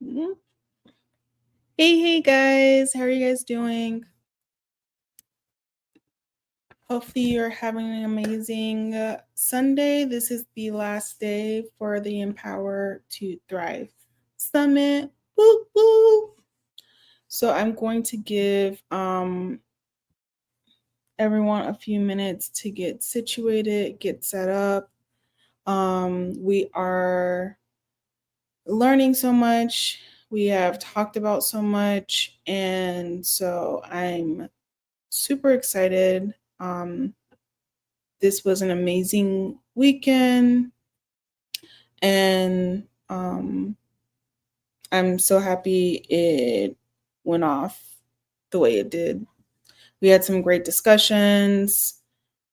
Mhm. Hey, guys. How are you guys doing? Hopefully, you're having an amazing Sunday. This is the last day for the Empower to Thrive Summit. Woo, woo. So, I'm going to give everyone a few minutes to get situated, get set up. We are learning so much. We have talked about so much. And so, I'm super excited. This was an amazing weekend, and I'm so happy it went off the way it did. We had some great discussions,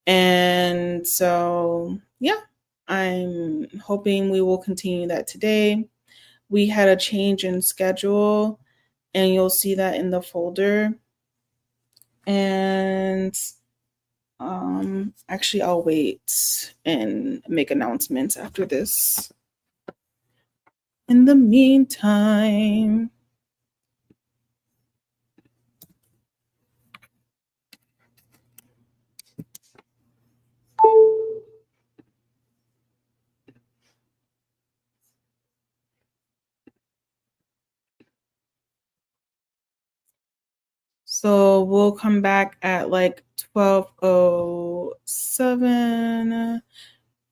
and so yeah, I'm hoping we will continue that today. We had a change in schedule, and you'll see that in the folder. And actually, I'll wait and make announcements after this. In the meantime, so we'll come back at like 12:07.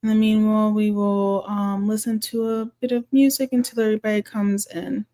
In the meanwhile, we will listen to a bit of music until everybody comes in.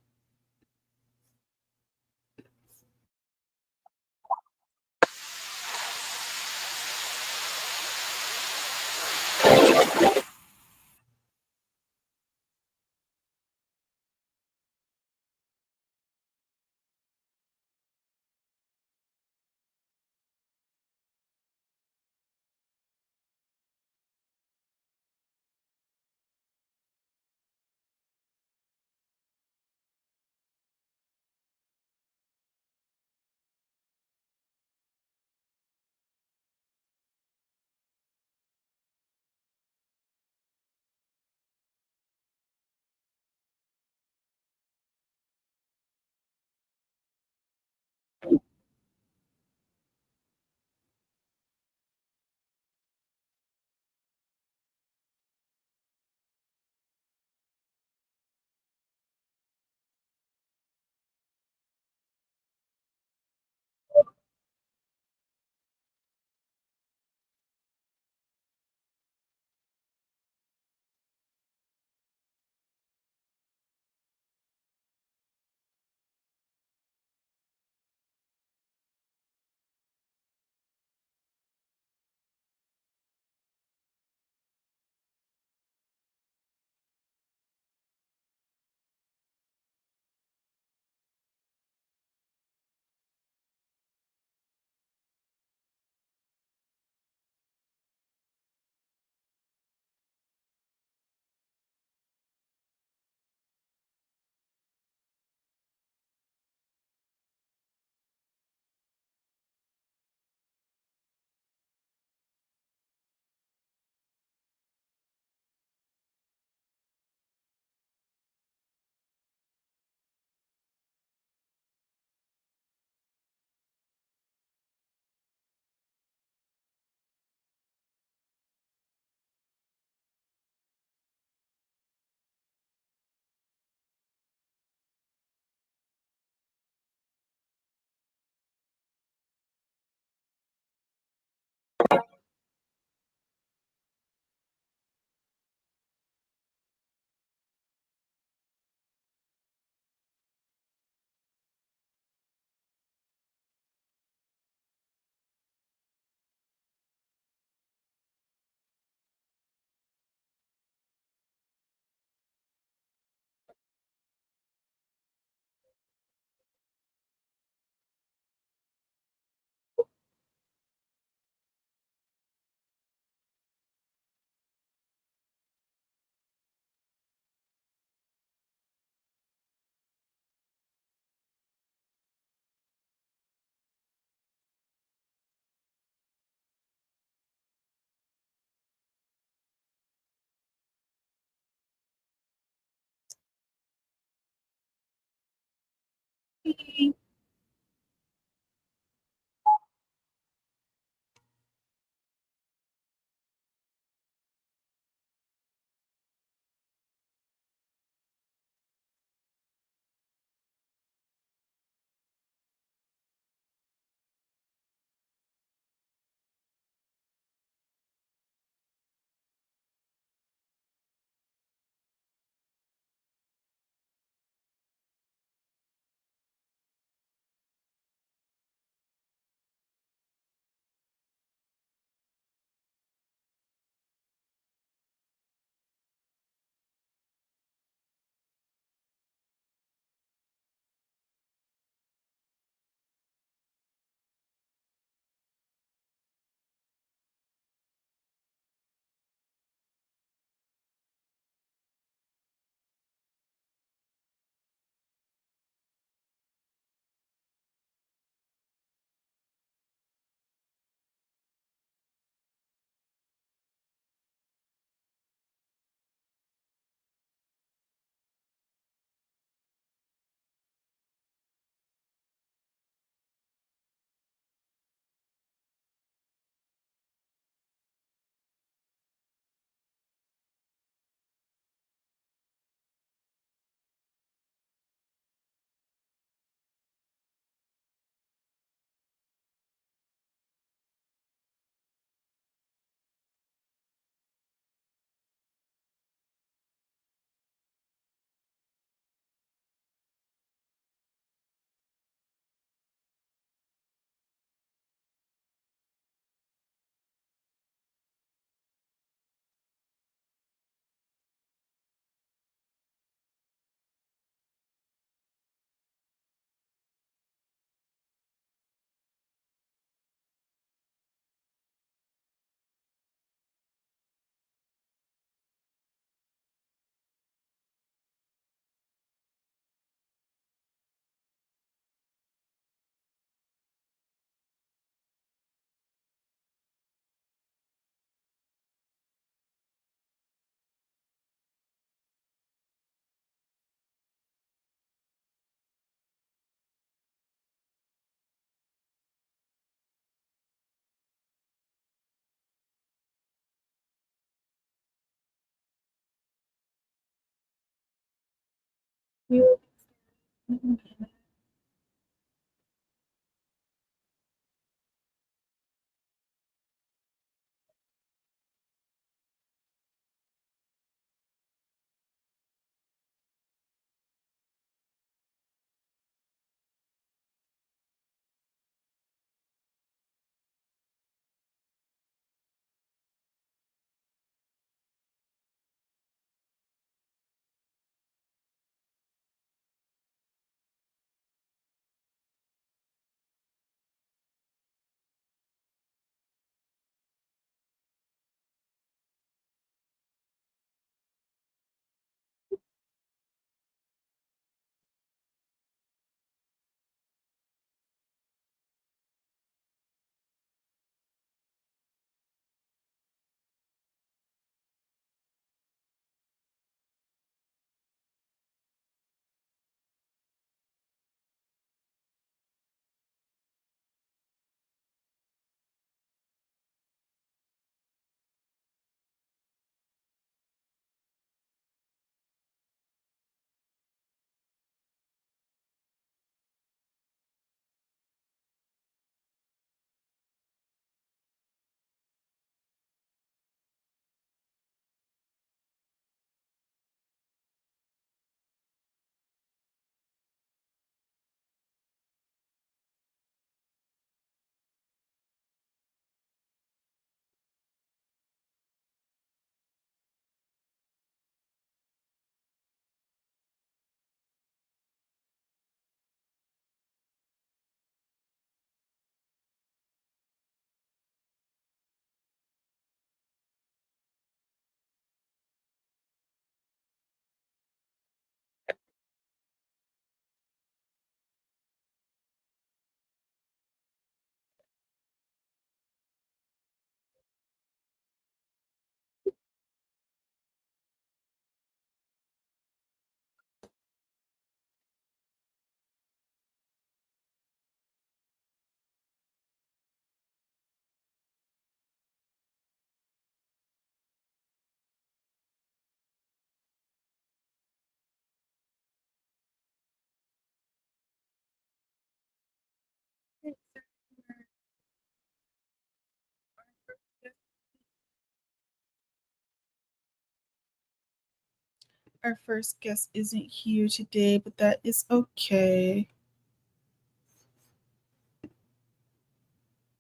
our first guest isn't here today, but that is okay.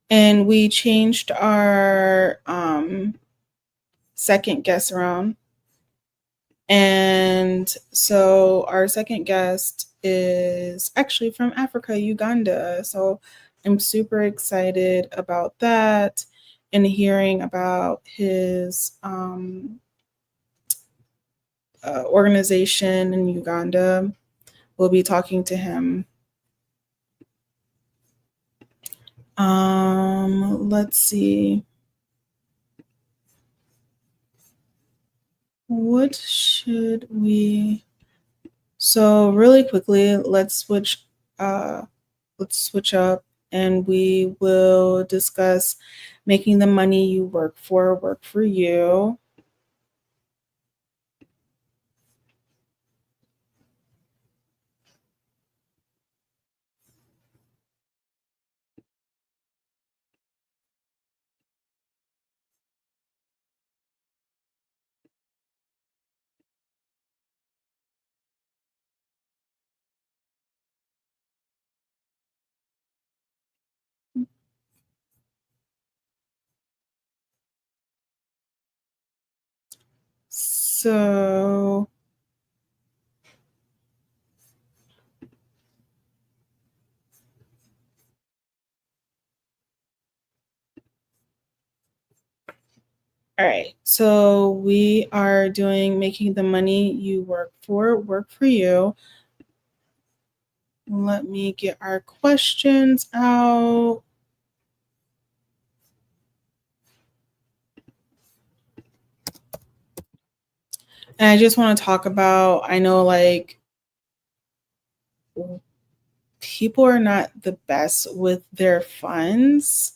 And we changed our second guest around. And so our second guest is actually from Africa, Uganda. So I'm super excited about that and hearing about his organization in Uganda. We'll be talking to him. Let's see. What should we? So really quickly, let's switch up and we will discuss making the money you work for you. So, all right. So we are doing making the money you work for you. Let me get our questions out. And I just want to talk about, I know like people are not the best with their funds,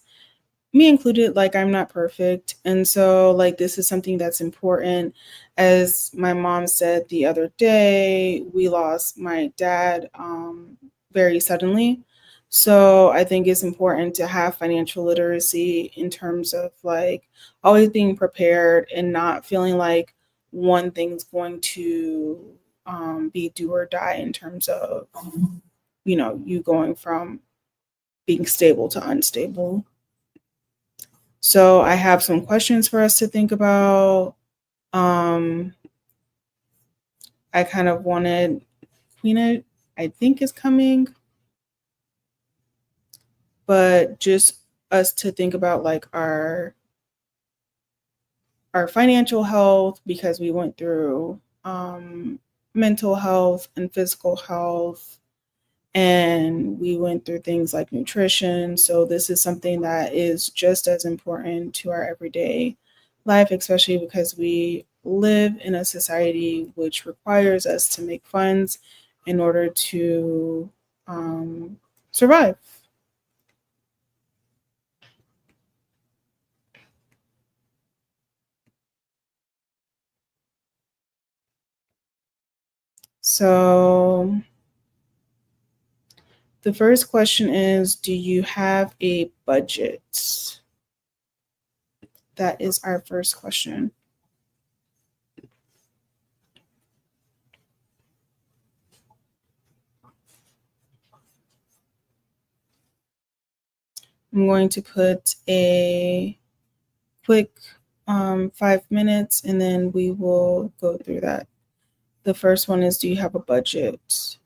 me included. Like I'm not perfect, and so like this is something that's important. As my mom said the other day, we lost my dad very suddenly, so I think it's important to have financial literacy in terms of like always being prepared and not feeling like one thing's going to be do or die in terms of you going from being stable to unstable. So I have some questions for us to think about. Um, I kind of wanted Queena, I think is coming, but just us to think about like our financial health because we went through mental health and physical health and we went through things like nutrition. So this is something that is just as important to our everyday life, especially because we live in a society which requires us to make funds in order to survive. So the first question is, do you have a budget? That is our first question. I'm going to put a quick 5 minutes and then we will go through that. The first one is, do you have a budget?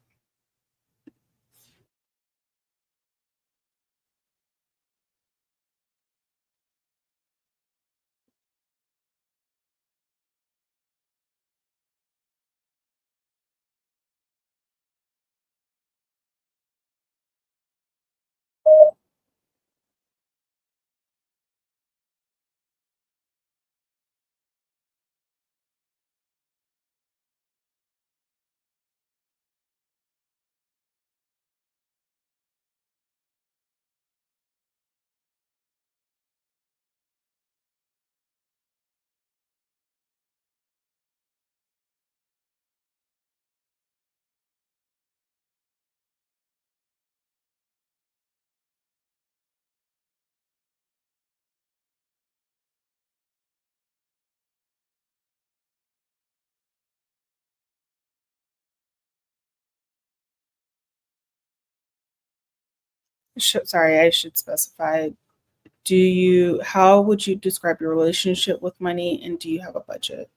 Sorry, I should specify. How would you describe your relationship with money, and do you have a budget?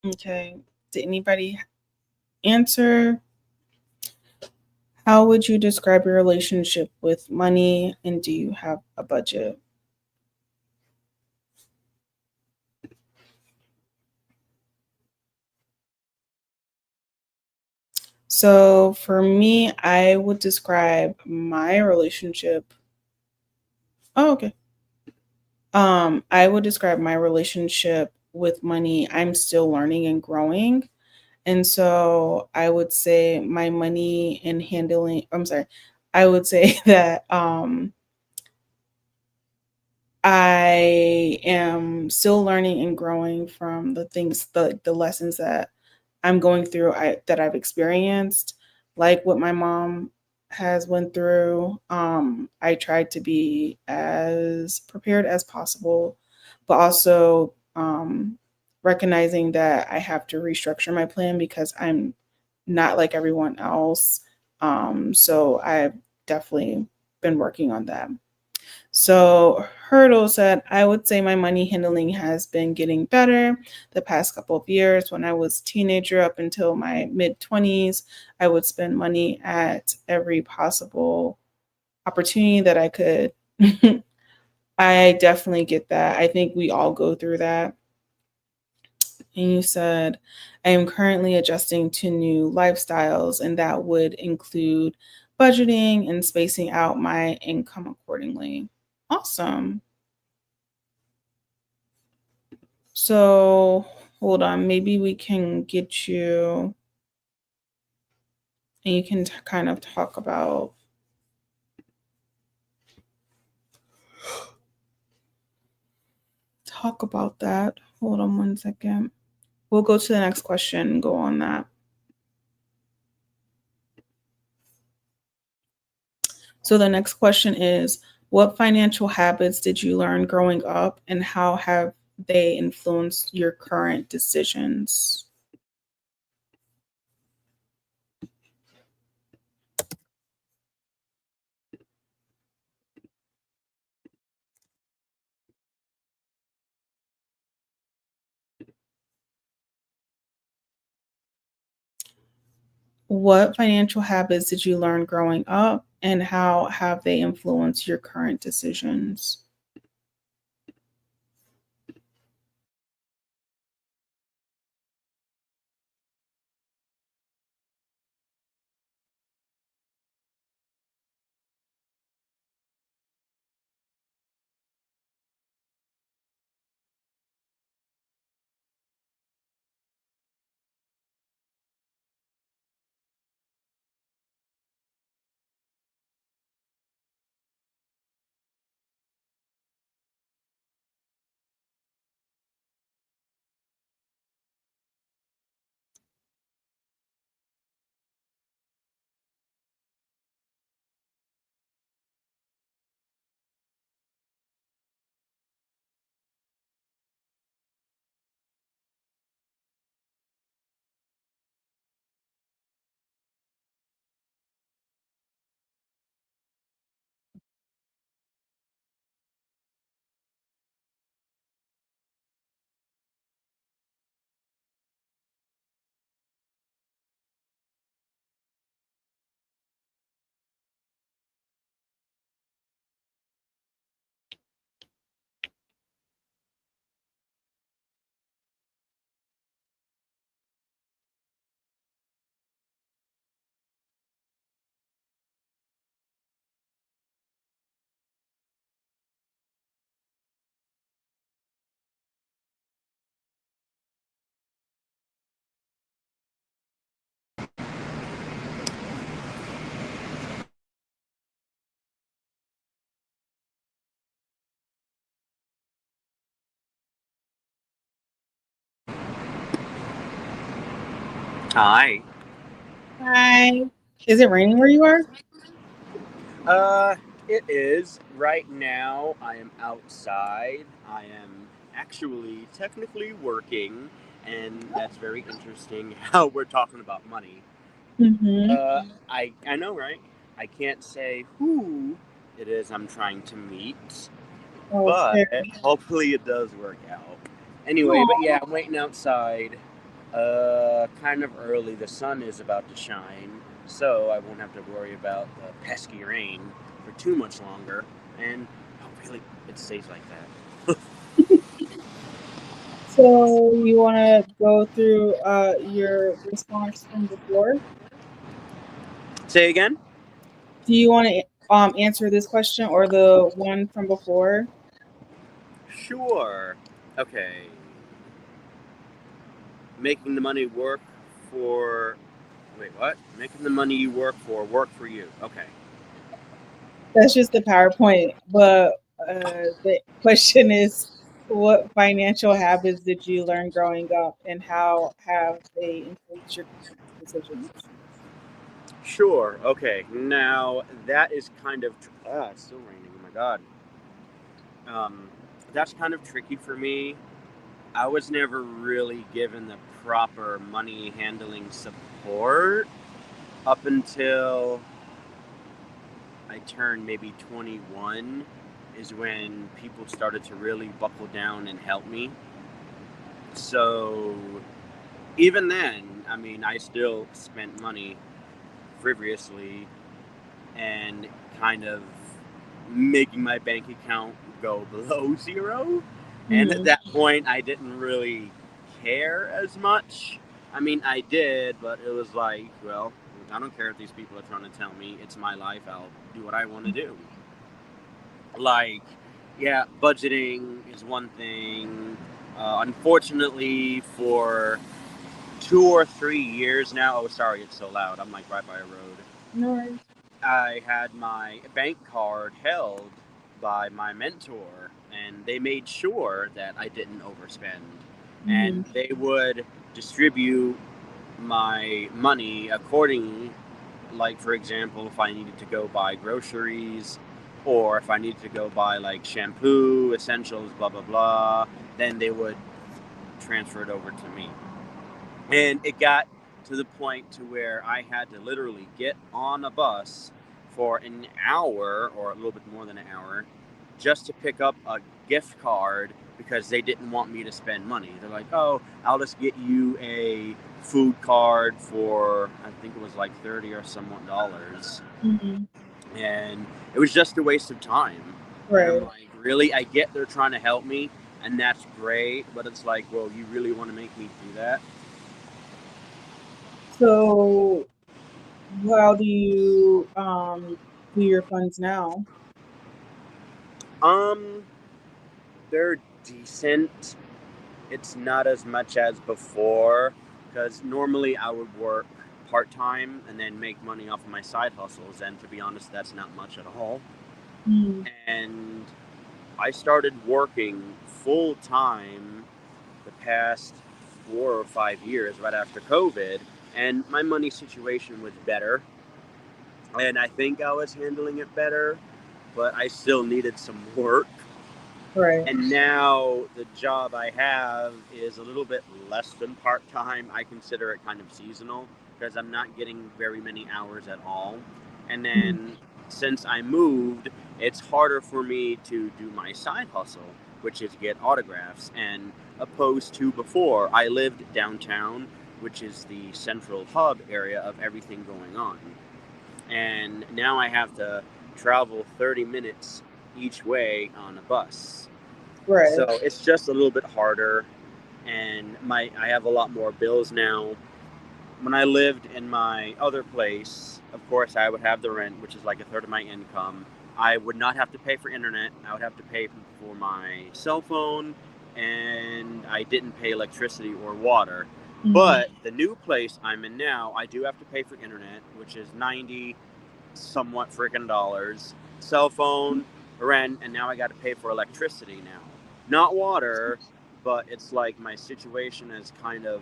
Okay. Did anybody answer? How would you describe your relationship with money, and do you have a budget? So for me, I would describe my relationship. Oh, okay. I would describe my relationship with money. I'm still learning and growing. And so I would say my money and handling, I'm sorry, I would say that I am still learning and growing from the lessons that I'm going through, that I've experienced, like what my mom has went through. I tried to be as prepared as possible, but also recognizing that I have to restructure my plan because I'm not like everyone else. So I've definitely been working on that. So hurdles that I would say my money handling has been getting better the past couple of years. When I was a teenager up until my mid 20s, I would spend money at every possible opportunity that I could. I definitely get that. I think we all go through that. And you said, I am currently adjusting to new lifestyles, and that would include budgeting and spacing out my income accordingly. Awesome. So hold on, maybe we can get you, and you can kind of talk about that. Hold on one second. We'll go to the next question and go on that. So the next question is, what financial habits did you learn growing up, and how have they influenced your current decisions? What financial habits did you learn growing up, and how have they influenced your current decisions? Hi. Hi. Is it raining where you are? Uh, it is. Right now, I am outside. I am actually technically working, and that's very interesting how we're talking about money. Mm-hmm. I know, right? I can't say who it is I'm trying to meet, but Okay. hopefully it does work out. Anyway, but Aw. yeah, I'm waiting outside. Kind of early. The sun is about to shine, so I won't have to worry about the pesky rain for too much longer. And hopefully it stays like that. So you want to go through your response from before? Say again? Do you want to answer this question or the one from before? Sure. Okay. Making the money work for. Wait, what? Making the money you work for you. Okay. That's just the PowerPoint, but the question is, what financial habits did you learn growing up, and how have they influenced your current decisions? Sure. Okay. Now that is kind of. It's still raining. Oh my god. Um, that's kind of tricky for me. I was never really given the proper money handling support up until I turned maybe 21 is when people started to really buckle down and help me. So even then, I mean, I still spent money frivolously and kind of making my bank account go below zero. And at Mm-hmm. that point, I didn't really care as much. I mean, I did, but it was like, well, I don't care if these people are trying to tell me it's my life. I'll do what I want to do. Like, yeah, budgeting is one thing. Unfortunately, for 2 or 3 years now, oh, sorry, it's so loud. I'm like right by a road. No worries. I had my bank card held by my mentor, and they made sure that I didn't overspend. Mm-hmm. And they would distribute my money accordingly. Like, for example, if I needed to go buy groceries or if I needed to go buy like shampoo, essentials, blah, blah, blah, then they would transfer it over to me. And it got to the point to where I had to literally get on a bus for an hour or a little bit more than an hour just to pick up a gift card because they didn't want me to spend money. They're like, "Oh, I'll just get you a food card for I think it was like 30 or somewhat dollars." Mm-hmm. And it was just a waste of time. And I'm Right. like, "Really? I get they're trying to help me and that's great, but it's like, well, you really want to make me do that?" So how do you do your funds now? Um, they're decent. It's not as much as before because normally I would work part time and then make money off of my side hustles. And to be honest, that's not much at all. Mm. And I started working full time the past 4 or 5 years right after COVID, and my money situation was better. And I think I was handling it better, but I still needed some work. Right. And now the job I have is a little bit less than part time. I consider it kind of seasonal because I'm not getting very many hours at all. And Mm. then since I moved, it's harder for me to do my side hustle, which is get autographs. And opposed to before, I lived downtown, which is the central hub area of everything going on. And now I have to travel 30 minutes each way on a bus, so Right. it's just a little bit harder, and my I have a lot more bills now. When I lived in my other place, of course, I would have the rent, which is like a third of my income. I would not have to pay for internet. I would have to pay for my cell phone, and I didn't pay electricity or water. Mm-hmm. But the new place I'm in now, I do have to pay for internet, which is 90 somewhat freaking dollars, cell phone, rent, and now I got to pay for electricity now. Not water, but it's like my situation is kind of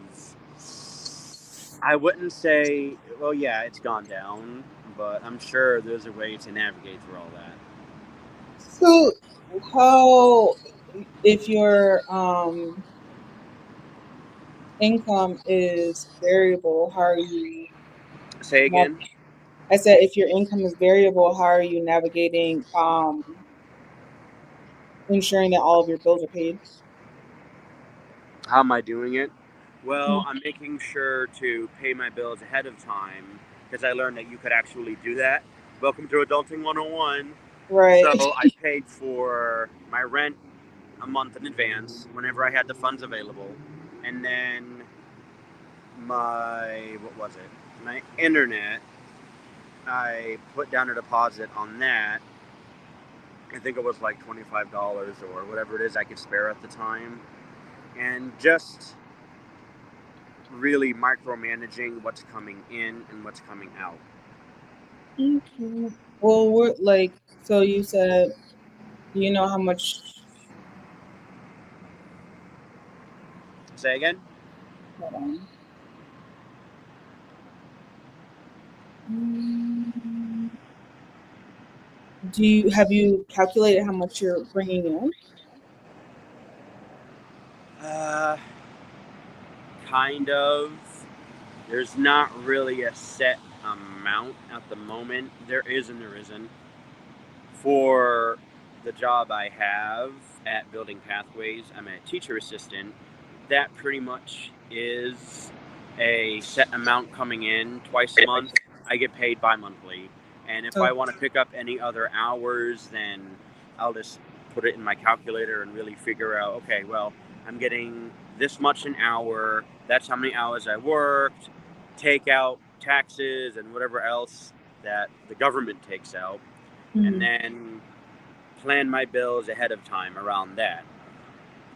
I wouldn't say, well, yeah, it's gone down, but I'm sure there's a way to navigate through all that. So, how if your income is variable, how are you? Say again? I said, if your income is variable, how are you navigating ensuring that all of your bills are paid? How am I doing it? Well, Mhm. I'm making sure to pay my bills ahead of time because I learned that you could actually do that. Welcome to Adulting 101. Right. So I paid for my rent a month in advance whenever I had the funds available. And then what was it? My internet, I put down a deposit on that. I think it was like $25 or whatever it is I could spare at the time. And just really micromanaging what's coming in and what's coming out. Okay. Well, we're like, so you said, do you know how much? Say again? Hold on. Mm, have you calculated how much you're bringing in? Uh, kind of. There's not really a set amount at the moment. There is and there isn't. For the job I have at Building Pathways, I'm a teacher assistant. That pretty much is a set amount coming in twice a month. I get paid bi-monthly. And if I Oh, want to pick up any other hours, then I'll just put it in my calculator and really figure out, okay, well, I'm getting this much an hour. That's how many hours I worked. Take out taxes and whatever else that the government takes out, and mhm. then plan my bills ahead of time around that.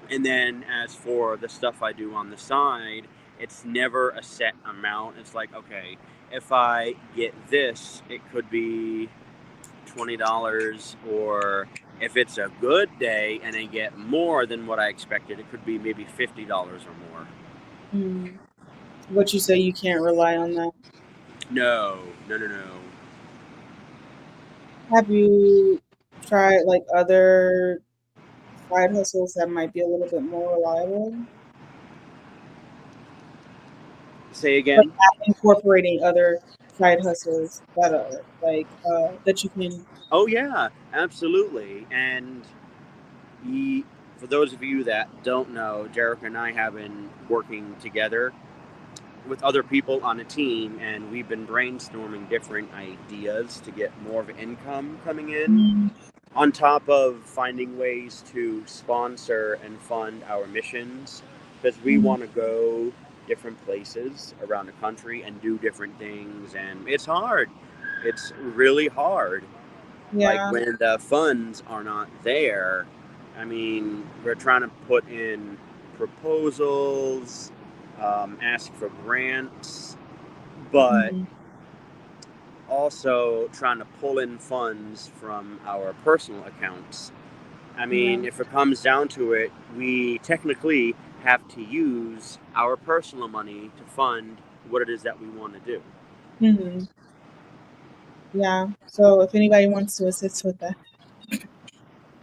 And then as for the stuff I do on the side, it's never a set amount. It's like, okay, if I get this, it could be $20, or if it's a good day and I get more than what I expected, it could be maybe $50 or more. Mm. But you say you can't rely on that. No, no, no, no. Have you tried like other side hustles that might be a little bit more reliable? Say Like again? incorporating other side hustles that are like that you can. Oh, yeah, absolutely. And for those of you that don't know, Jerica and I have been working together with other people on a team, and we've been brainstorming different ideas to get more of an income coming in, Mm, on top of finding ways to sponsor and fund our missions, because we mm, want to go different places around the country and do different things, and it's hard. It's really hard, like yeah. when the funds are not there. I mean, we're trying to put in proposals, ask for grants, but Mm, also trying to pull in funds from our personal accounts. I yeah. mean, if it comes down to it, we technically have to use our personal money to fund what it is that we want to do. Hmm. Yeah. So if anybody wants to assist with that,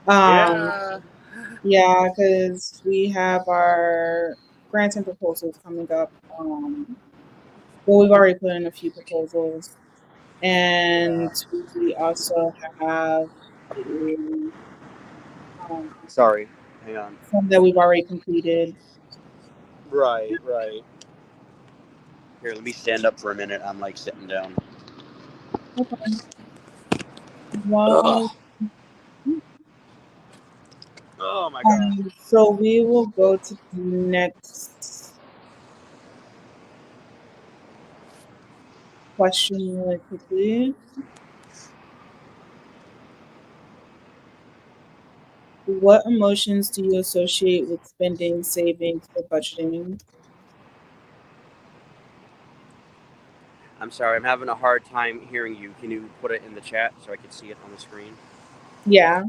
um, Yeah. yeah, because we have our grants and proposals coming up. Well, we've already put in a few proposals, and Yeah. we also have a, um, Sorry. Hang on. some that we've already completed. Right, right. Here, let me stand up for a minute. I'm like sitting down. Okay. Well, Ugh. Oh my god. so we will go to the next question really quickly. What emotions do you associate with spending, savings, or budgeting? I'm sorry, I'm having a hard time hearing you. Can you put it in the chat so I can see it on the screen? Yeah.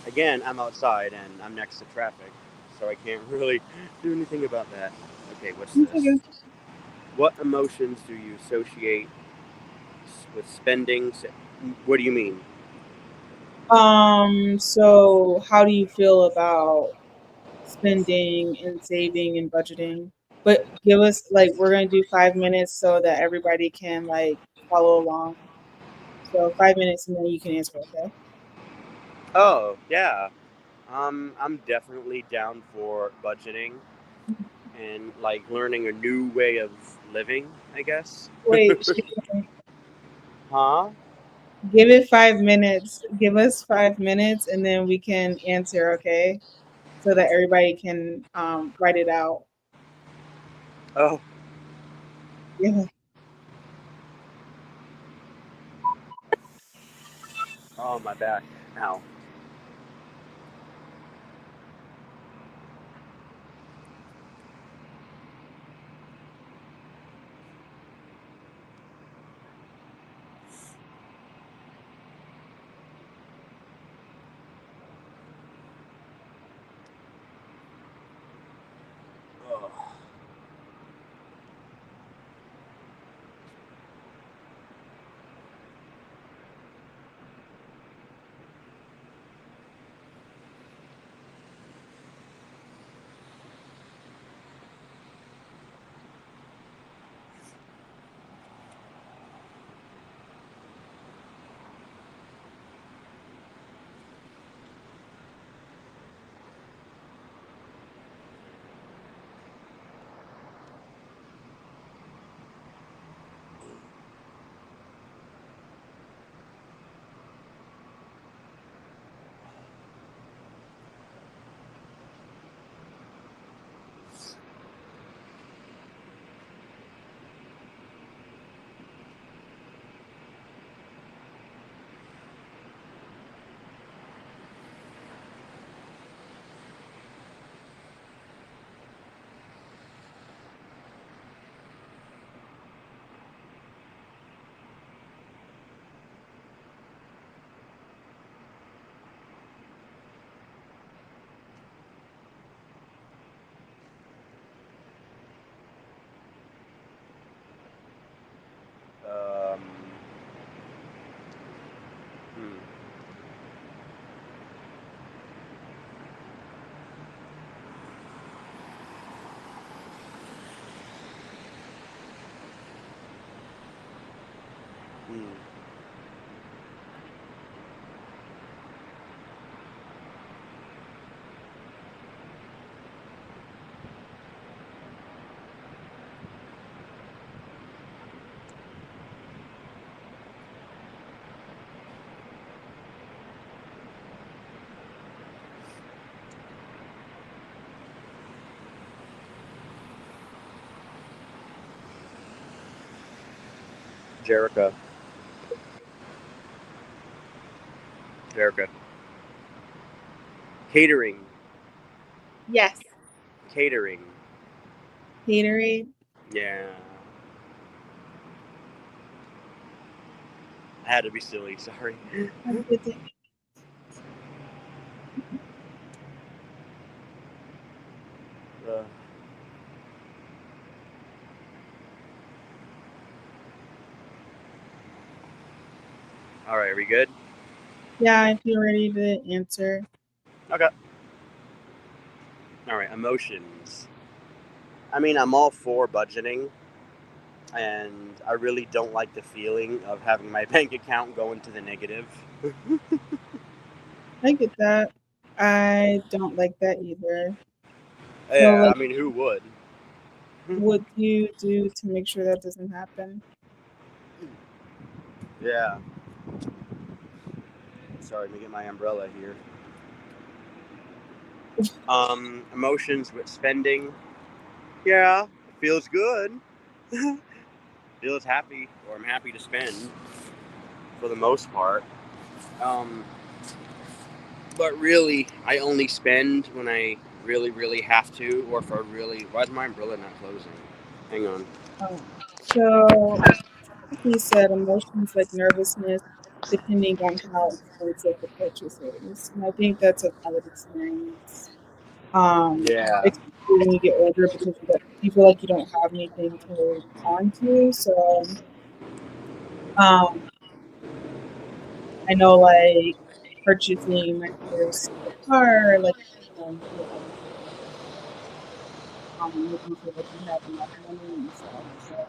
Again, I'm outside and I'm next to traffic, so I can't really do anything about that. Okay, what's It's this? okay. What emotions do you associate with spending? What do you mean? So how do you feel about spending and saving and budgeting? But give us like we're gonna do 5 minutes so that everybody can like follow along. So 5 minutes and then you can answer, okay? Oh, yeah. I'm definitely down for budgeting and like learning a new way of living, I guess. Wait, Huh? give it 5 minutes. Give us 5 minutes and then we can answer, okay? So that everybody can write it out. Oh, Yeah. oh, my back. Ow. Oh. Um. Hmm. Hmm. Jerica. Jerica. Catering. Yes. Catering. Haterade. Yeah. I had to be silly. Sorry. Have a good day. Uh, all right. Are we good? Yeah, if you're ready to answer. Okay. All right. Emotions. I mean, I'm all for budgeting, and I really don't like the feeling of having my bank account go into the negative. I get that. I don't like that either. So, Yeah, like, I mean, who would? what do you do to make sure that doesn't happen? Yeah. Sorry, let me get my umbrella here. Emotions with spending. Yeah, it feels good. Feels happy, or I'm happy to spend for the most part. Um, but really, I only spend when I really, really have to, or if I really. Why is my umbrella not closing? Hang on. So, he said emotions like nervousness, depending on how expensive the purchase is. And I think that's a valid experience. Yeah. Especially when you get older because you feel like you don't have anything to hold on to. So um, I know like purchasing my first car, like you always making sure that you have enough money and stuff. So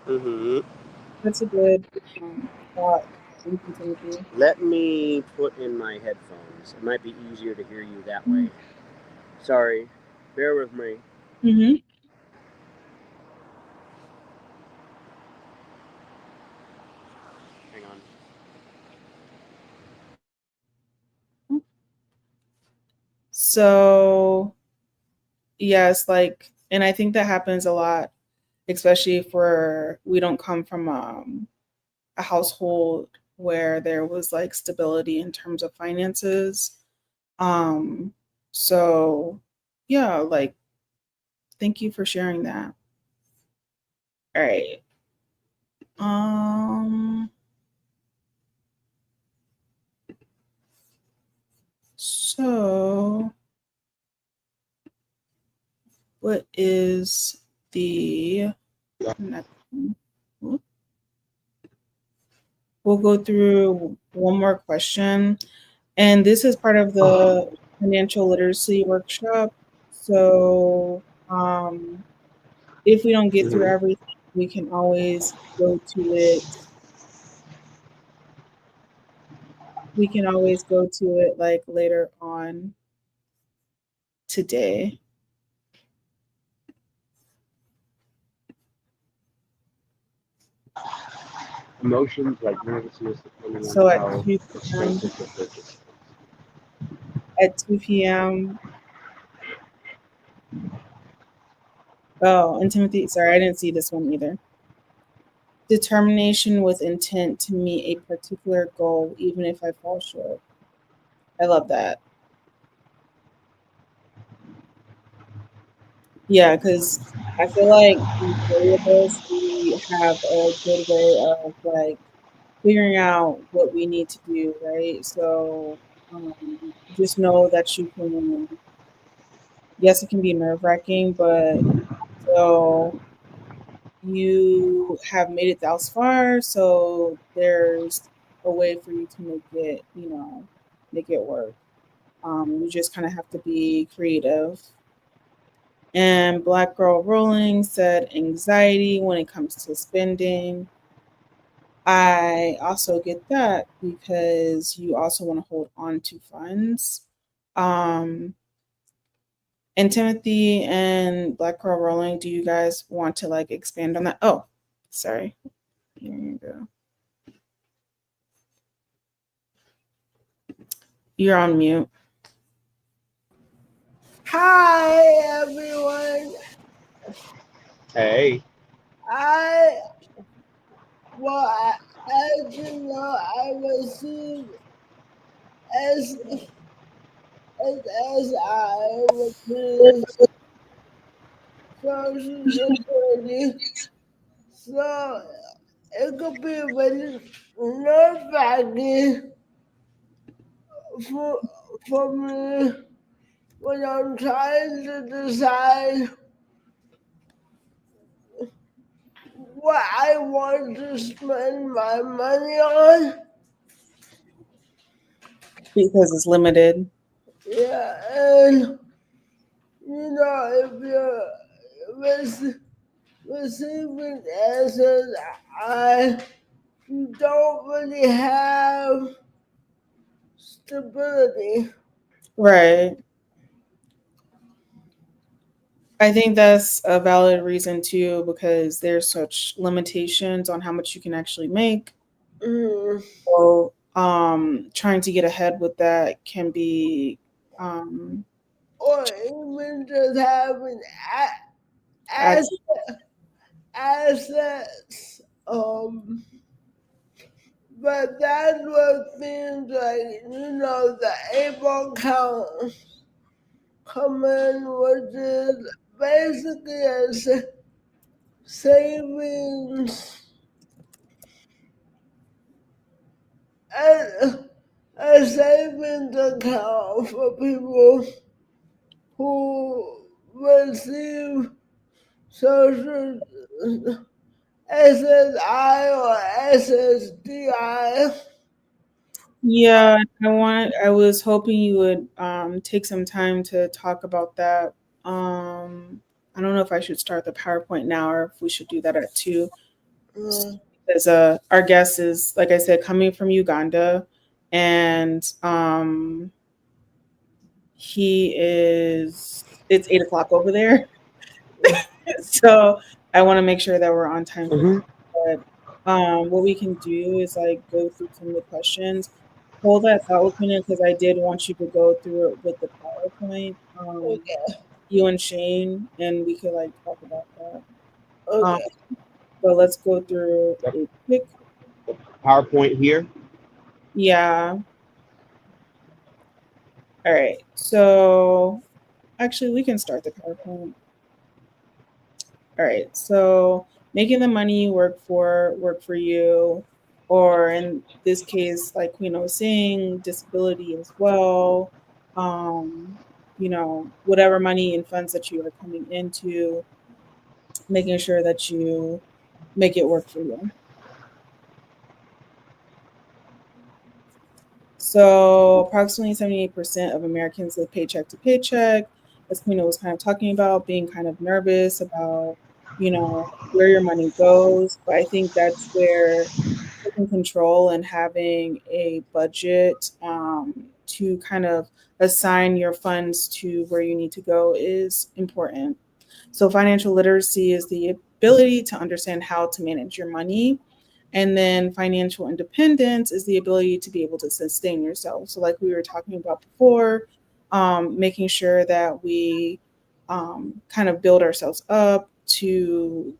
Mm-hmm. that's a good thought. Thank you, Timothy. Let me put in my headphones. It might be easier to hear you that way. Sorry. Bear with me. Mm-hmm. Hang on. So yes, like, and I think that happens a lot, especially if we don't come from a household where there was like stability in terms of finances. Um, so yeah, like thank you for sharing that. All right. Um, so what is the next one? We'll go through one more question. And this is part of the financial literacy workshop. So if we don't get through Mm-hmm. everything, we can always go to it. We can always go to it like later on today. Emotions like nervousness, depending on So at how 2 p.m. expensive the purchase. At 2 p.m. Oh, and Timothy, sorry, I didn't see this one either. Determination with intent to meet a particular goal, even if I fall short. I love that. Yeah, because I feel like the three of us, we have a good way of like figuring out what we need to do, right? So um, just know that you can, yes, it can be nerve wracking, but so you have made it thus far. So there's a way for you to make it, make it work. You just kind of have to be creative. And Black Girl Rolling said anxiety when it comes to spending. I also get that because you also want to hold on to funds. Um, and Timothy and Black Girl Rolling, do you guys want to like expand on that? Oh, sorry. Here you go. You're on mute. Hi everyone. Hey. I well, as you know, I received as as I was Social Security, so it could be really nerve wracking for for me when I'm trying to decide what I want to spend my money on. Because it's limited. Yeah, and if you're receiving answers, I don't really have stability. Right. I think that's a valid reason too, because there's such limitations on how much you can actually make. Mm. So trying to get ahead with that can be um, Or even just having add as- assets. But that's what things like, the able count come in, which is basically savings, a, a savings account for people who receive social SSI or SSDI. Yeah, I was hoping you would take some time to talk about that. I don't know if I should start the PowerPoint now or if we should do that at 2. Uh, Because our guest is, like I said, coming from Uganda, and it's 8 o'clock over there. So I want to make sure that we're on time for. Mhm. But what we can do is like go through some of the questions. Hold that thought with me because I did want you to go through it with the PowerPoint, okay, you and Shane, and we could like talk about that. Um, okay. but let's go through Yep. a quick, PowerPoint here. yeah. All right. So actually, we can start the PowerPoint. All right. So making the money work for you, or in this case, like Queen was saying, disability as well. Um, whatever money and funds that you are coming into, making sure that you make it work for you. So approximately 78% of Americans live paycheck to paycheck. As Queen was kind of talking about, being kind of nervous about, where your money goes. But I think that's where taking control and having a budget to kind of assign your funds to where you need to go is important. So, financial literacy is the ability to understand how to manage your money. And then financial independence is the ability to be able to sustain yourself. So, like we were talking about before, making sure that we kind of build ourselves up to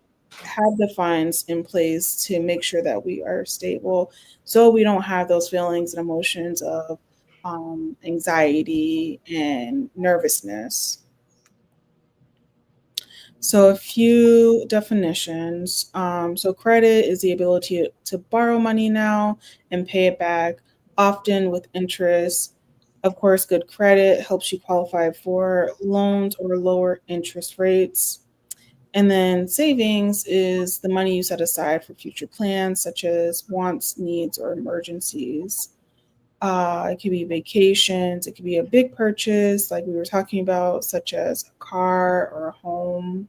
have the funds in place to make sure that we are stable so we don't have those feelings and emotions of anxiety and nervousness. So, a few definitions. So, credit is the ability to borrow money now and pay it back, often with interest. Of course, good credit helps you qualify for loans or lower interest rates. And then savings is the money you set aside for future plans, such as wants, needs, or emergencies. It could be vacations, it could be a big purchase, like we were talking about, such as a car or a home.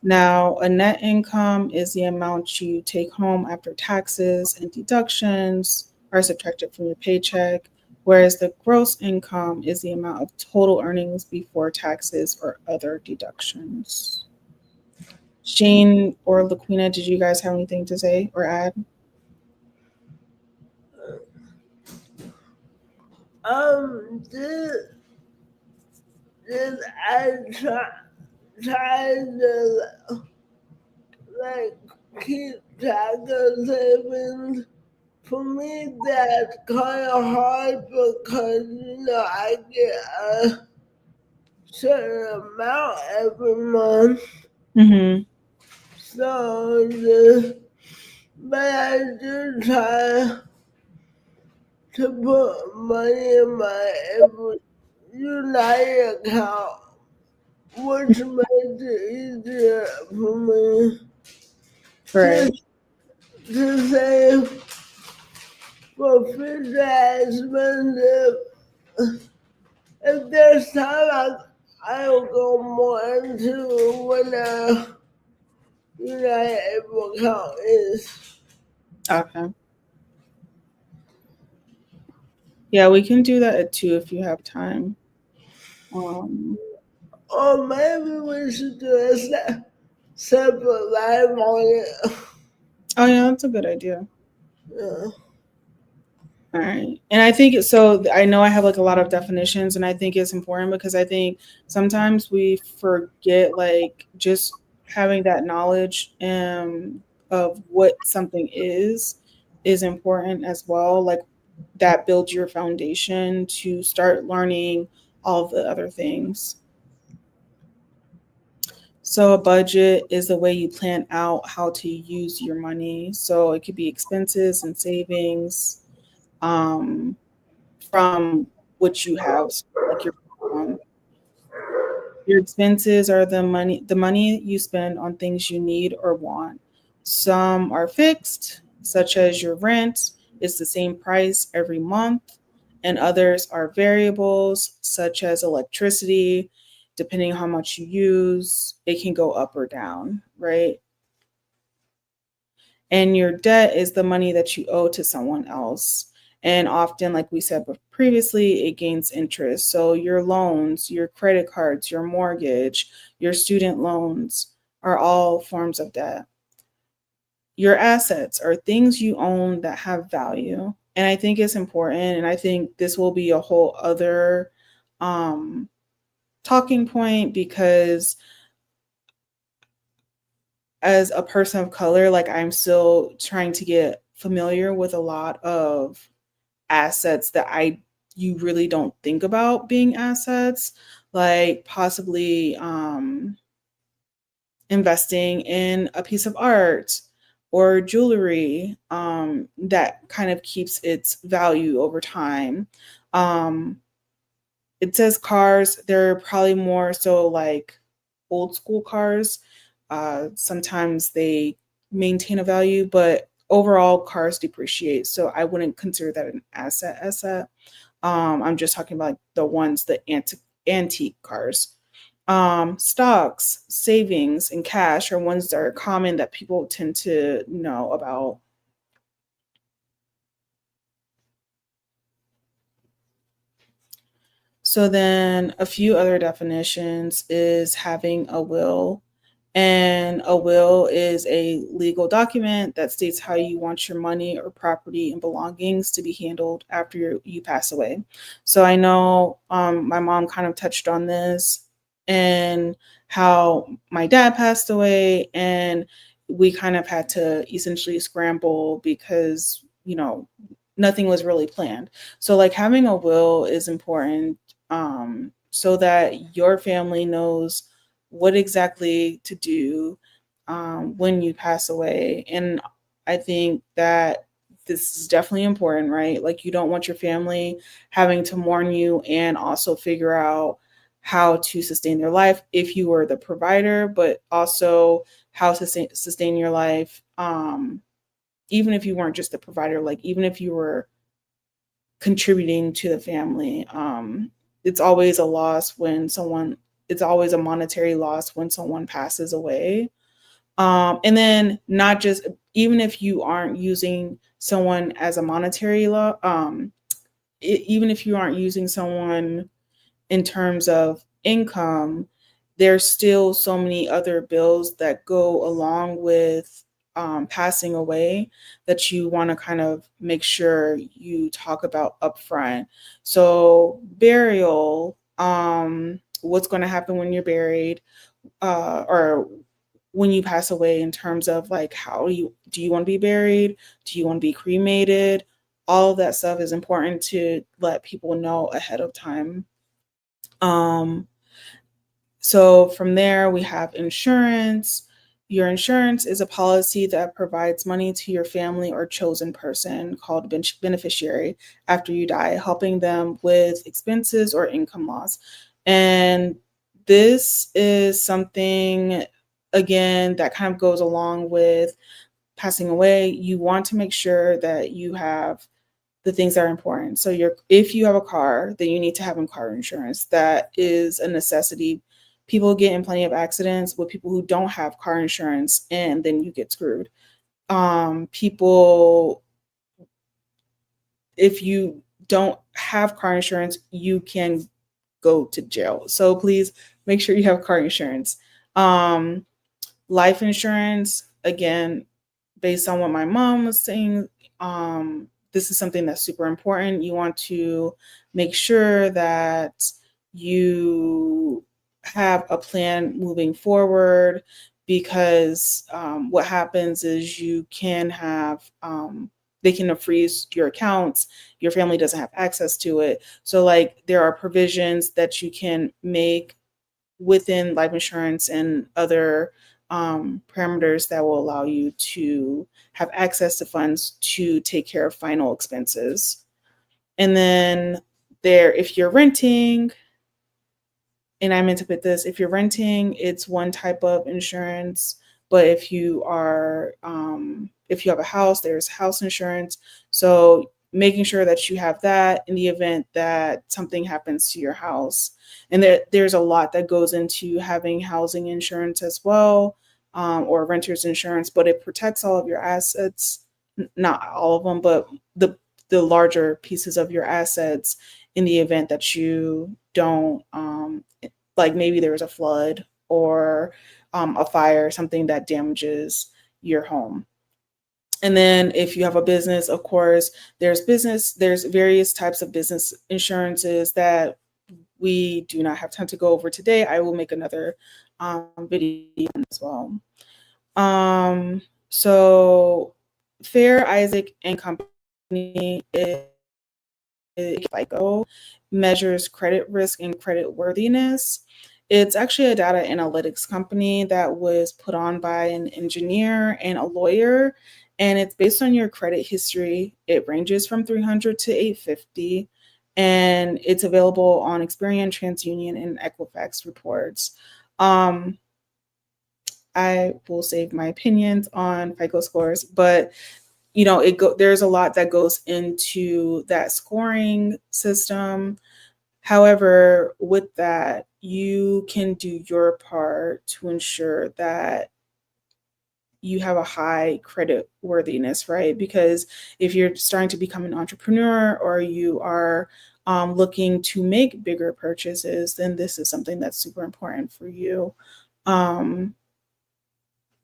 Now, a net income is the amount you take home after taxes and deductions are subtracted from your paycheck, whereas the gross income is the amount of total earnings before taxes or other deductions. Shane or Laquina, did you guys have anything to say or add? This, I try to like keep track of savings. For me, that's kind of hard because I get a certain amount every month. Mm-hmm. So, but I do try to put money in my every United account, which makes it easier for me to, Right. to save for future expensive. If there's time, I'll go more into what a United account is. Okay. Yeah, we can do that at 2 if you have time. Um, Or maybe we should do a separate live on it. oh, yeah, that's a good idea. Yeah. All right. And I think so. I know I have like a lot of definitions, and I think it's important because I think sometimes we forget like just having that knowledge of what something is important as well. Like that builds your foundation to start learning all of the other things. So a budget is the way you plan out how to use your money. So it could be expenses and savings. Um, from what you have, like your income. Your expenses are the money you spend on things you need or want. Some are fixed, such as your rent is the same price every month, and others are variables, such as electricity. Depending on how much you use, it can go up or down, right? And your debt is the money that you owe to someone else. And often, like we said previously, it gains interest. So your loans, your credit cards, your mortgage, your student loans are all forms of debt. Your assets are things you own that have value. And I think it's important. And I think this will be a whole other um, talking point, because as a person of color, like I'm still trying to get familiar with a lot of assets that I you really don't think about being assets, like possibly investing in a piece of art or jewelry that kind of keeps its value over time. Um, it says cars, they're probably more so like old school cars. Sometimes they maintain a value, but overall cars depreciate. So I wouldn't consider that an asset. I'm just talking about like the ones, the antique cars. Stocks, savings, and cash are ones that are common that people tend to know about. So then a few other definitions is having a will. And a will is a legal document that states how you want your money or property and belongings to be handled after you pass away. So I know my mom kind of touched on this and how my dad passed away, and we kind of had to essentially scramble because, nothing was really planned. So, like, having a will is important, so that your family knows what exactly to do when you pass away. And I think that this is definitely important, right? Like, you don't want your family having to mourn you and also figure out how to sustain their life if you were the provider, but also how to sustain your life, even if you weren't just the provider, like, even if you were contributing to the family. It's always a loss when someone, it's always a monetary loss when someone passes away. And then not just, even if you aren't using someone as a monetary even if you aren't using someone in terms of income, there's still so many other bills that go along with passing away that you want to kind of make sure you talk about upfront. So, burial, what's going to happen when you're buried, or when you pass away, in terms of like, how do you want to be buried? Do you want to be cremated? All of that stuff is important to let people know ahead of time. Um, so from there, we have insurance. Your insurance is a policy that provides money to your family or chosen person, called beneficiary, after you die, helping them with expenses or income loss. And this is something, again, that kind of goes along with passing away. You want to make sure that you have the things that are important. So if you have a car, then you need to have car insurance. That is a necessity. People get in plenty of accidents with people who don't have car insurance, and then you get screwed. People, if you don't have car insurance, you can go to jail. So please make sure you have car insurance. Um, Life insurance, again, based on what my mom was saying, this is something that's super important. You want to make sure that you have a plan moving forward, because what happens is you can have, they can freeze your accounts. Your family doesn't have access to it. So, like, there are provisions that you can make within life insurance and other parameters that will allow you to have access to funds to take care of final expenses. And then if you're renting, and I meant to put this, if you're renting, it's one type of insurance. But if you have a house, there's house insurance. So making sure that you have that in the event that something happens to your house. And there's a lot that goes into having housing insurance as well, or renter's insurance, but it protects all of your assets, not all of them, but the larger pieces of your assets in the event that you don't, like maybe there was a flood or a fire, something that damages your home. And then if you have a business, of course, there's various types of business insurances that we do not have time to go over today. I will make another video as well. So Fair, Isaac and Company is FICO, measures credit risk and credit worthiness. It's actually a data analytics company that was put on by an engineer and a lawyer, and it's based on your credit history. It ranges from 300 to 850, and it's available on Experian, TransUnion, and Equifax reports. I will save my opinions on FICO scores, but there's a lot that goes into that scoring system. However, with that, you can do your part to ensure that you have a high credit worthiness, right? Because if you're starting to become an entrepreneur or you are looking to make bigger purchases, then this is something that's super important for you.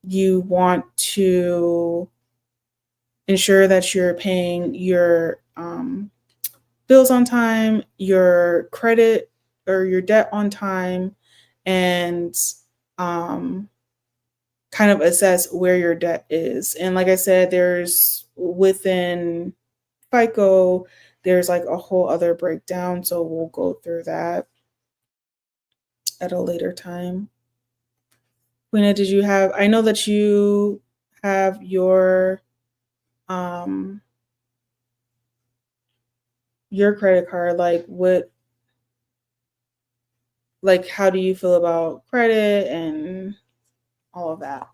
You want to ensure that you're paying your bills on time, your credit or your debt on time, and kind of assess where your debt is. And like I said, there's within FICO, there's like a whole other breakdown. So we'll go through that at a later time. Quina, I know that you have your credit card. How do you feel about credit and all of that?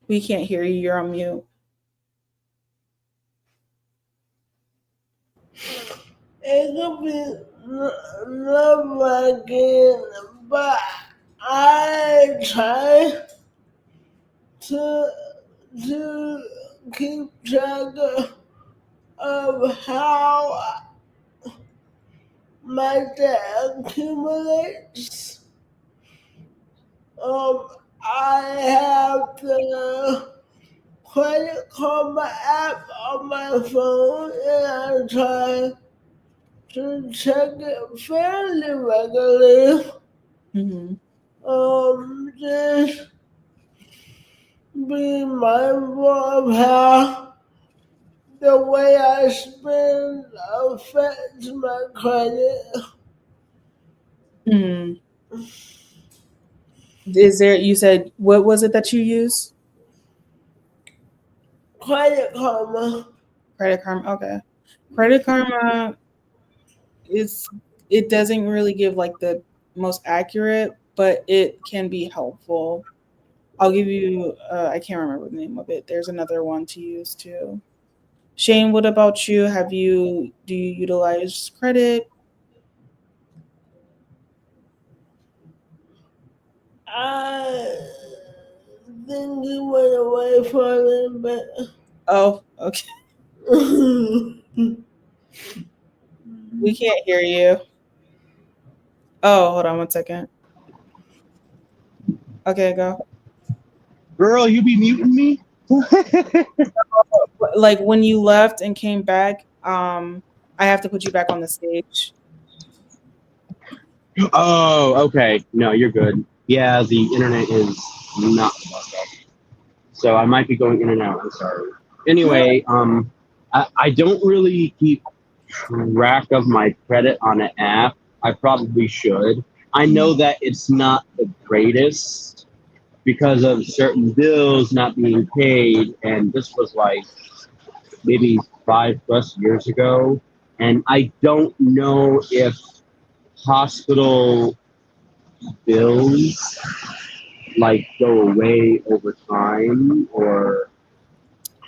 We can't hear you. You're on mute. It could be nerve-wracking, but I try to keep track of how my debt accumulates. I have the Credit Karma app on my phone, and I try to check it fairly regularly. Just be mindful of how the way I spend affects my credit. You said, what was it that you use? Credit Karma. Credit Karma, okay. Credit Karma it doesn't really give like the most accurate, but it can be helpful. I'll give you, I can't remember the name of it. There's another one to use too. Shane, what about you? Do you utilize credit? I think he went away for a little bit. Oh, okay. We can't hear you. Oh, hold on one second. Okay, go. Girl, you be muting me? Like when you left and came back, I have to put you back on the stage. Oh, okay. No, you're good. Yeah, the internet is not the best. So I might be going in and out. I'm sorry. Anyway, I don't really keep track of my credit on an app. I probably should. I know that it's not the greatest because of certain bills not being paid, and this was like maybe 5+ years ago. And I don't know if hospital bills like go away over time or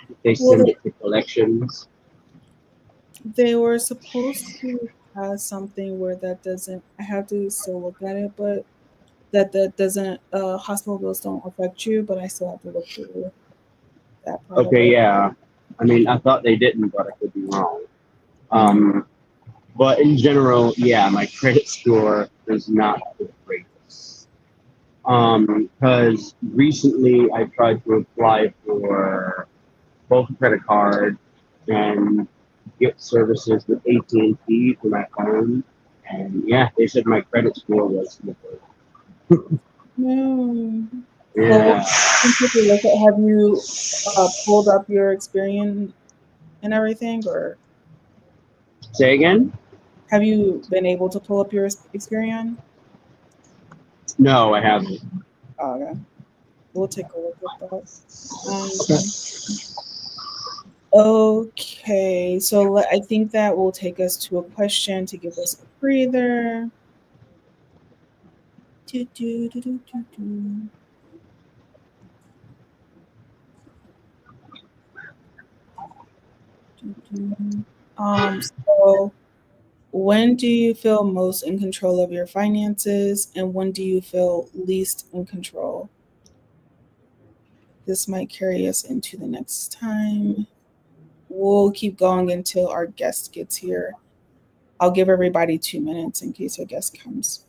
if they Well, send it to collections. they were supposed to have something where that doesn't. I have to still look at it, but that doesn't. Hospital bills don't affect you, but I still have to look through that part of Okay, it. yeah. I mean, I thought they didn't, but I could be wrong. Mhm. Um, but in general, yeah, my credit score is not the greatest. Because recently I tried to apply for both a credit card and get services with AT&T for my phone, and yeah, they said my credit score was No. Well, yeah. can you take a look at, have you pulled up your experience and everything, or Say again? have you been able to pull up your experience? No, I haven't. Oh, okay, we'll take a look at that. Okay. Um, okay, so I think that will take us to a question to give us a breather. Do, do, do, do, do, do. Do, do. So when do you feel most in control of your finances, and when do you feel least in control? This might carry us into the next time. We'll keep going until our guest gets here. I'll give everybody 2 minutes in case our guest comes.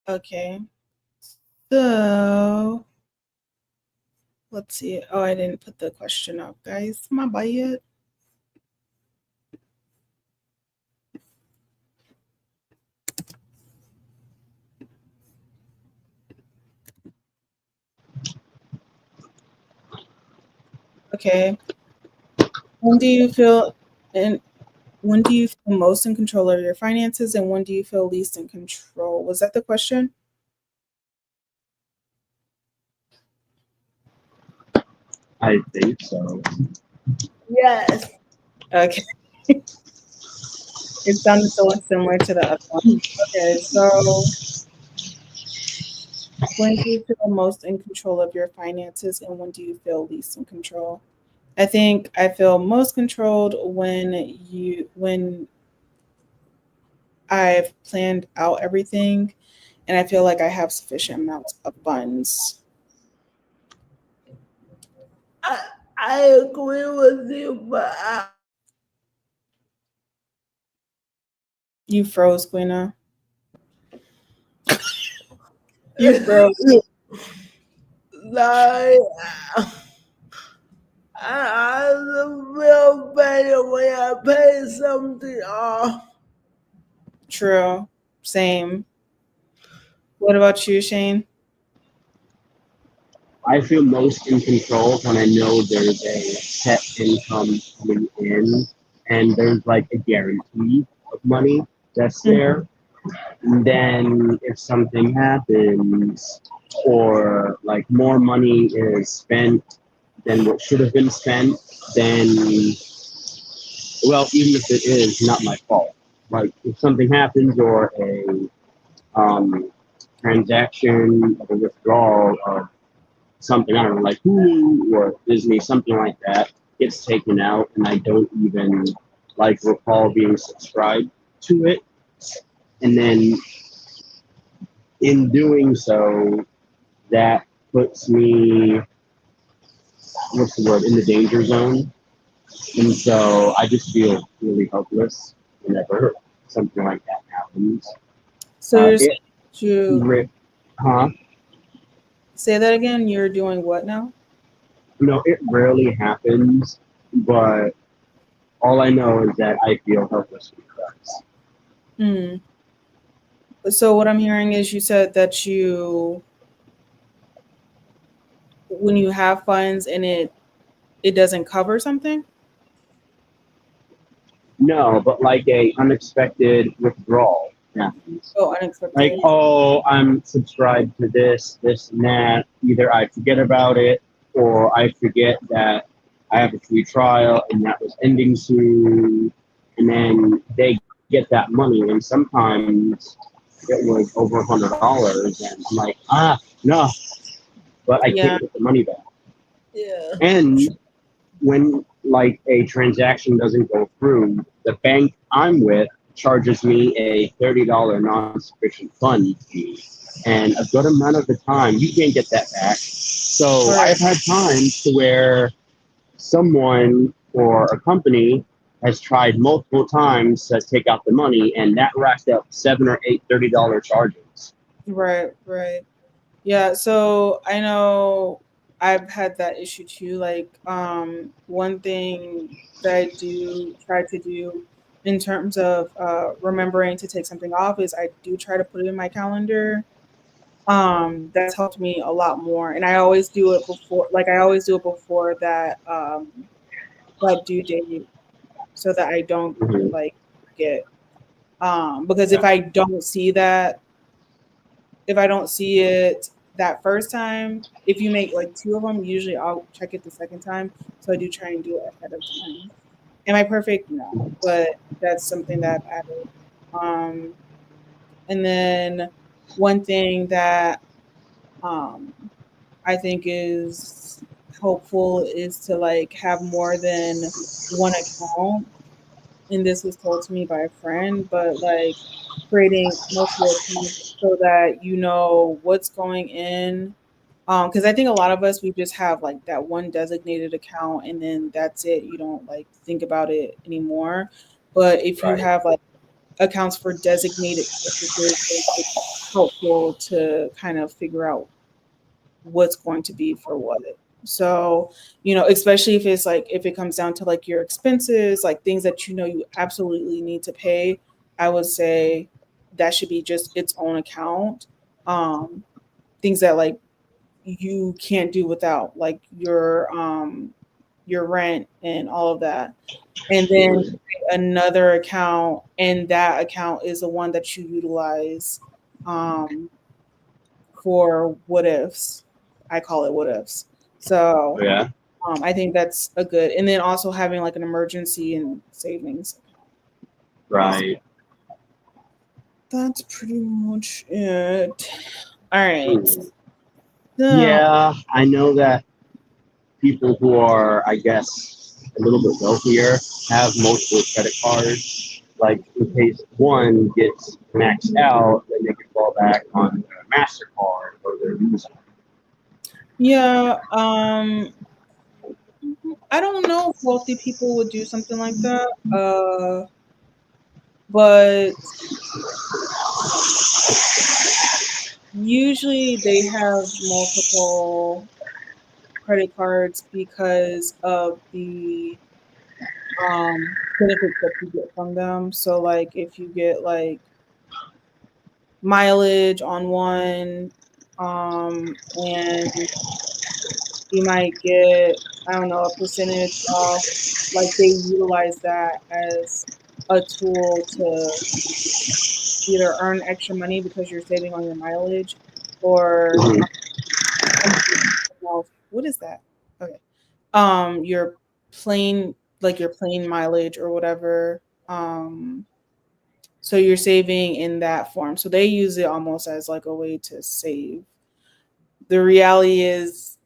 Okay. So let's see. Oh, I didn't put the question up, guys. Am I by yet? Okay. When do you feel and when do you feel most in control of your finances and when do you feel least in control? Was that the question? I think so. Yes. Okay. It sounded so similar to the other one. Okay, so when do you feel most in control of your finances and when do you feel least in control? I think I feel most controlled when I've planned out everything and I feel like I have sufficient amounts of funds. I, I agree with you, but You froze, Quina. You froze. like I feel better when I pay something off. True. Same. What about you, Shane? I feel most in control when I know there's a set income coming in and there's like a guarantee of money that's Mhm. there. And then if something happens or like more money is spent than what should have been spent, then, well, even if it is not my fault, like if something happens or a transaction of a withdrawal of something, I don't know, like Hulu or Disney, something like that, gets taken out, and I don't even like recall being subscribed to it. And then in doing so, that puts me, what's the word, in the danger zone. And so I just feel really helpless whenever something like that happens. So you're saying It, that you huh? say that again? You're doing what now? No, it rarely happens, but all I know is that I feel helpless when it does. Hmm. So what I'm hearing is you said that you when you have funds and it doesn't cover something? No, but like a unexpected withdrawal happens. Oh, Like, unexpected. oh, I'm subscribed to this, and that. Either I forget about it, or I forget that I have a free trial and that was ending soon, and then they get that money, and sometimes it was over $100, and I'm like, no, but I Yeah. can't get the money back. Yeah. And when like a transaction doesn't go through, the bank I'm with charges me a $30 non-sufficient fund fee. And a good amount of the time, you can't get that back. So Right. I've had times to where someone or a company has tried multiple times to take out the money, and that racked up seven or eight $30 charges. Right, right. Yeah, so I know I've had that issue too. Like, one thing that I do try to do in terms of remembering to take something off is I do try to put it in my calendar. That's helped me a lot more, and I always do it before. Like, I always do it before that due date, so that I don't Mhm. like forget. Because Yeah. if I don't see it that first time, if you make like two of them, usually I'll check it the second time. So I do try and do it ahead of time. Am I perfect? No, but that's something that I've added. Um, and then one thing that um, I think is helpful is to like have more than one account. And this was told to me by a friend, but like creating multiple accounts so that you know what's going in. Because I think a lot of us we just have like that one designated account and then that's it. You don't like think about it anymore. But if you Right. have like accounts for designated purposes, helpful to kind of figure out what's going to be for what. So, especially if it's like, if it comes down to like your expenses, like things that you absolutely need to pay, I would say that should be just its own account. Things that like you can't do without, like your rent and all of that. And then another account, and that account is the one that you utilize for what ifs. I call it what ifs. So Yeah. I think that's a good, and then also having like an emergency and savings. Right. That's pretty much it. All right. So, Yeah, I know that people who are, I guess, a little bit wealthier have multiple credit cards. Like in case one gets maxed out, then they can fall back on their MasterCard or their Visa. yeah. I don't know if wealthy people would do something like that. But usually they have multiple credit cards because of the benefits that you get from them. So like if you get like mileage on one, and you might get, I don't know, a percentage off, like they utilize that as a tool to either earn extra money because you're saving on your mileage, or something else. What is that? Okay. Your plane, like your plane mileage or whatever. So you're saving in that form. So they use it almost as like a way to save. The reality is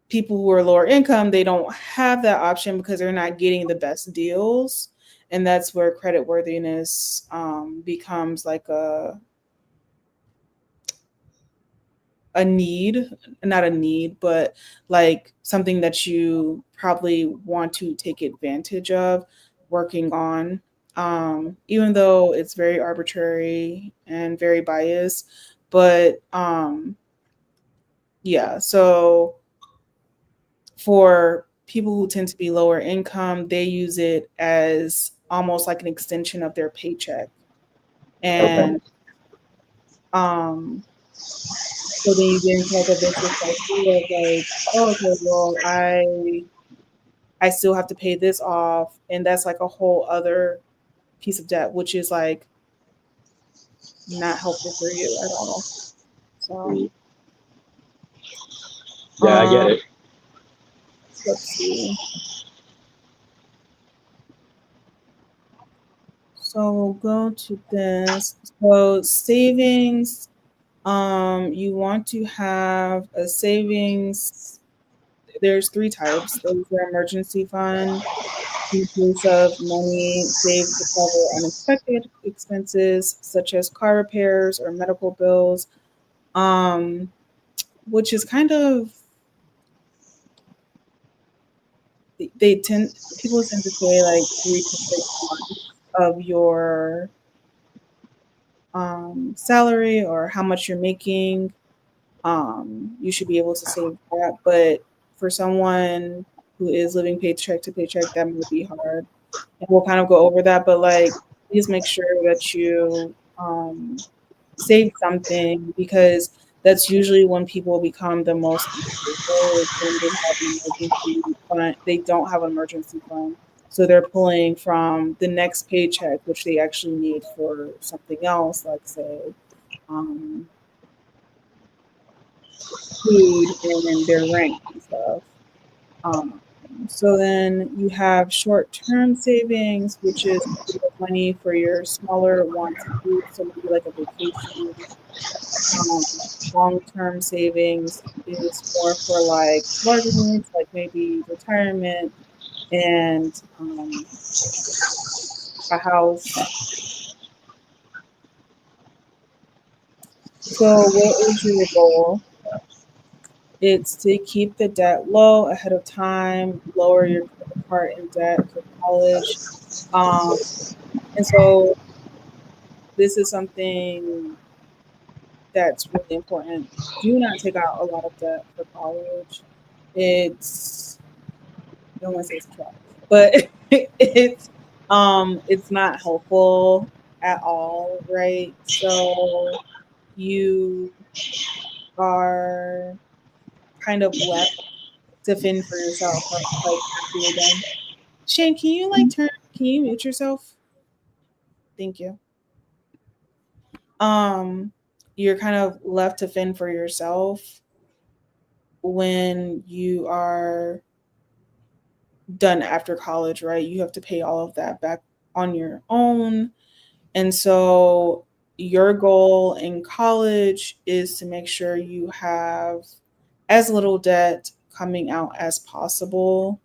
people who are lower income, they don't have that option because they're not getting the best deals. And that's where credit worthiness becomes like a need, not a need, but like something that you probably want to take advantage of working on. Even though it's very arbitrary and very biased, but yeah, so for people who tend to be lower income, they use it as almost like an extension of their paycheck. And so then you get into like a vicious cycle of like, oh, okay, well, I still have to pay this off, and that's like a whole other piece of debt, which is like not helpful for you at all. So Yeah, I get it. let's see. So we'll go to this. So savings, you want to have a savings. There's three types. There's your emergency fund, in case of money saved to cover unexpected expenses such as car repairs or medical bills, which is kind of, people tend to say like 3 to 6 months of your salary or how much you're making. You should be able to save that, but for someone who is living paycheck to paycheck, that might be hard. And we'll kind of go over that, but like, please make sure that you save something, because that's usually when people become the most unstable, is when they have an emergency fund. They don't have an emergency fund. So they're pulling from the next paycheck, which they actually need for something else, like say um, food and their rent and stuff. Um, so then you have short-term savings, which is money for your smaller wants and needs, so maybe like a vacation. Long-term savings is more for like larger needs, like maybe retirement and a house. So what is your goal? It's to keep the debt low ahead of time, lower your credit card in debt for college. And so this is something that's really important. Do not take out a lot of debt for college. It's I don't want to say it's a trap, but it's not helpful at all, right? So you are kind of left to fend for yourself, like after you're done. Shane, can you mute yourself? Thank you. Um, you're kind of left to fend for yourself when you are done after college, right? You have to pay all of that back on your own. And so your goal in college is to make sure you have as little debt coming out as possible.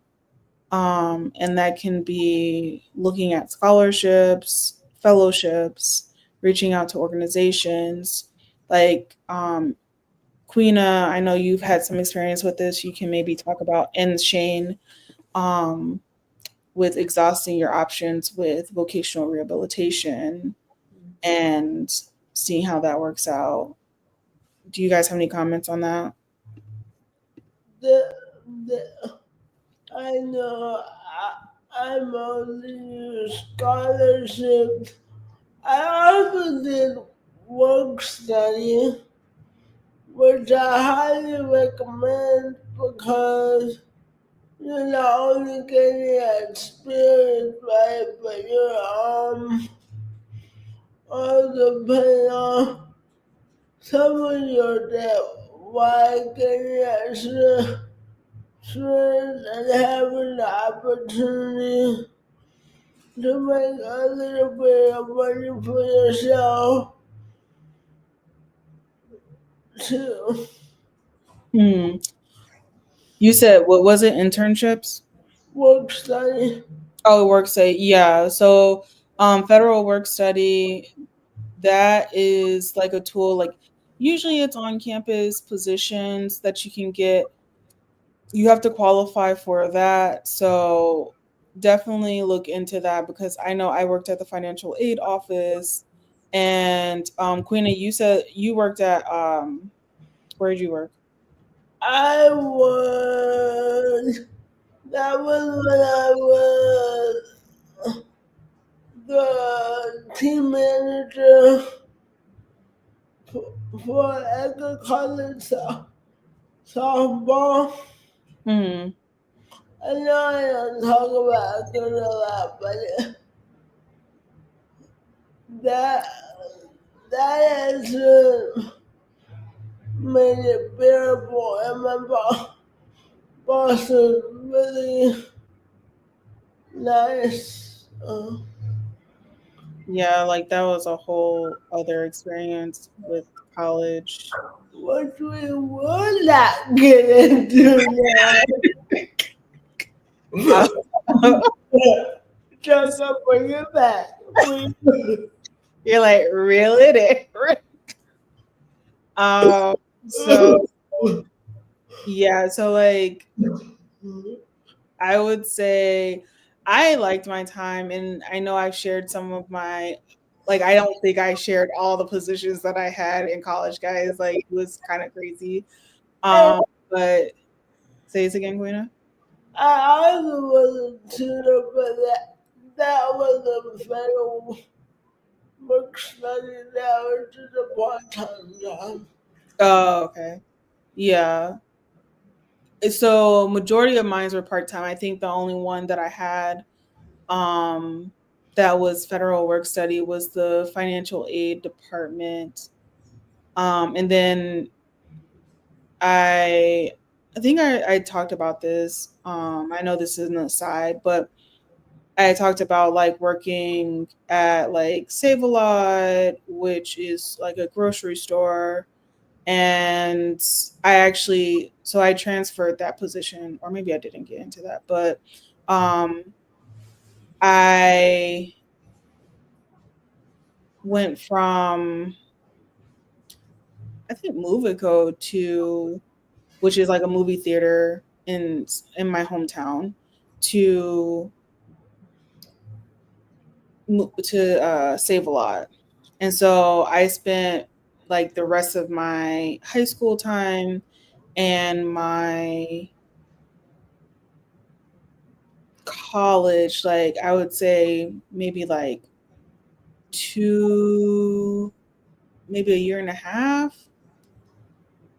And that can be looking at scholarships, fellowships, reaching out to organizations like Queena. I know you've had some experience with this. You can maybe talk about, and Shane, um, with exhausting your options with vocational rehabilitation and seeing how that works out. Do you guys have any comments on that? the I know I'm only scholarships. I also did work study, which I highly recommend because you're not only getting experience, right, but you're also paying off some of your debt while getting extra experience and having the opportunity to make a little bit of money for yourself too. Hmm. You said, what was it? Internships? Work study. Oh, work study. Yeah. So, federal work study, that is like a tool. Like usually, it's on campus positions that you can get. You have to qualify for that. So definitely look into that because I know I worked at the financial aid office. And Queena, you said you worked at where did you work? I was, that was when I was the team manager for agriculture softball. Hmm. I know I don't talk about it a lot, but that that has made it bearable, and my boss is really nice. Yeah, like that was a whole other experience with college. Which we will not get into now. Uh, Just to bring it back. You're like, really? So yeah, so like I would say I liked my time, and I know I've shared some of my, like, I don't think I shared all the positions that I had in college, guys. Like, it was kind of crazy. And But say it again, Queena. I also was a tutor, but that was a federal work study. That was just a part-time job. Oh, okay. Yeah. So majority of mine were part time. I think the only one that I had um that was federal work study was the financial aid department. And then I I think I talked about this. I know this is an aside, but I talked about like working at like Save a Lot, which is like a grocery store. And I actually, so I transferred that position, or maybe I didn't get into that, but um, I went from, I think, Movico to, which is like a movie theater in my hometown, to Save a Lot. And so I spent like the rest of my high school time and my college, like I would say maybe like two, maybe a year and a half.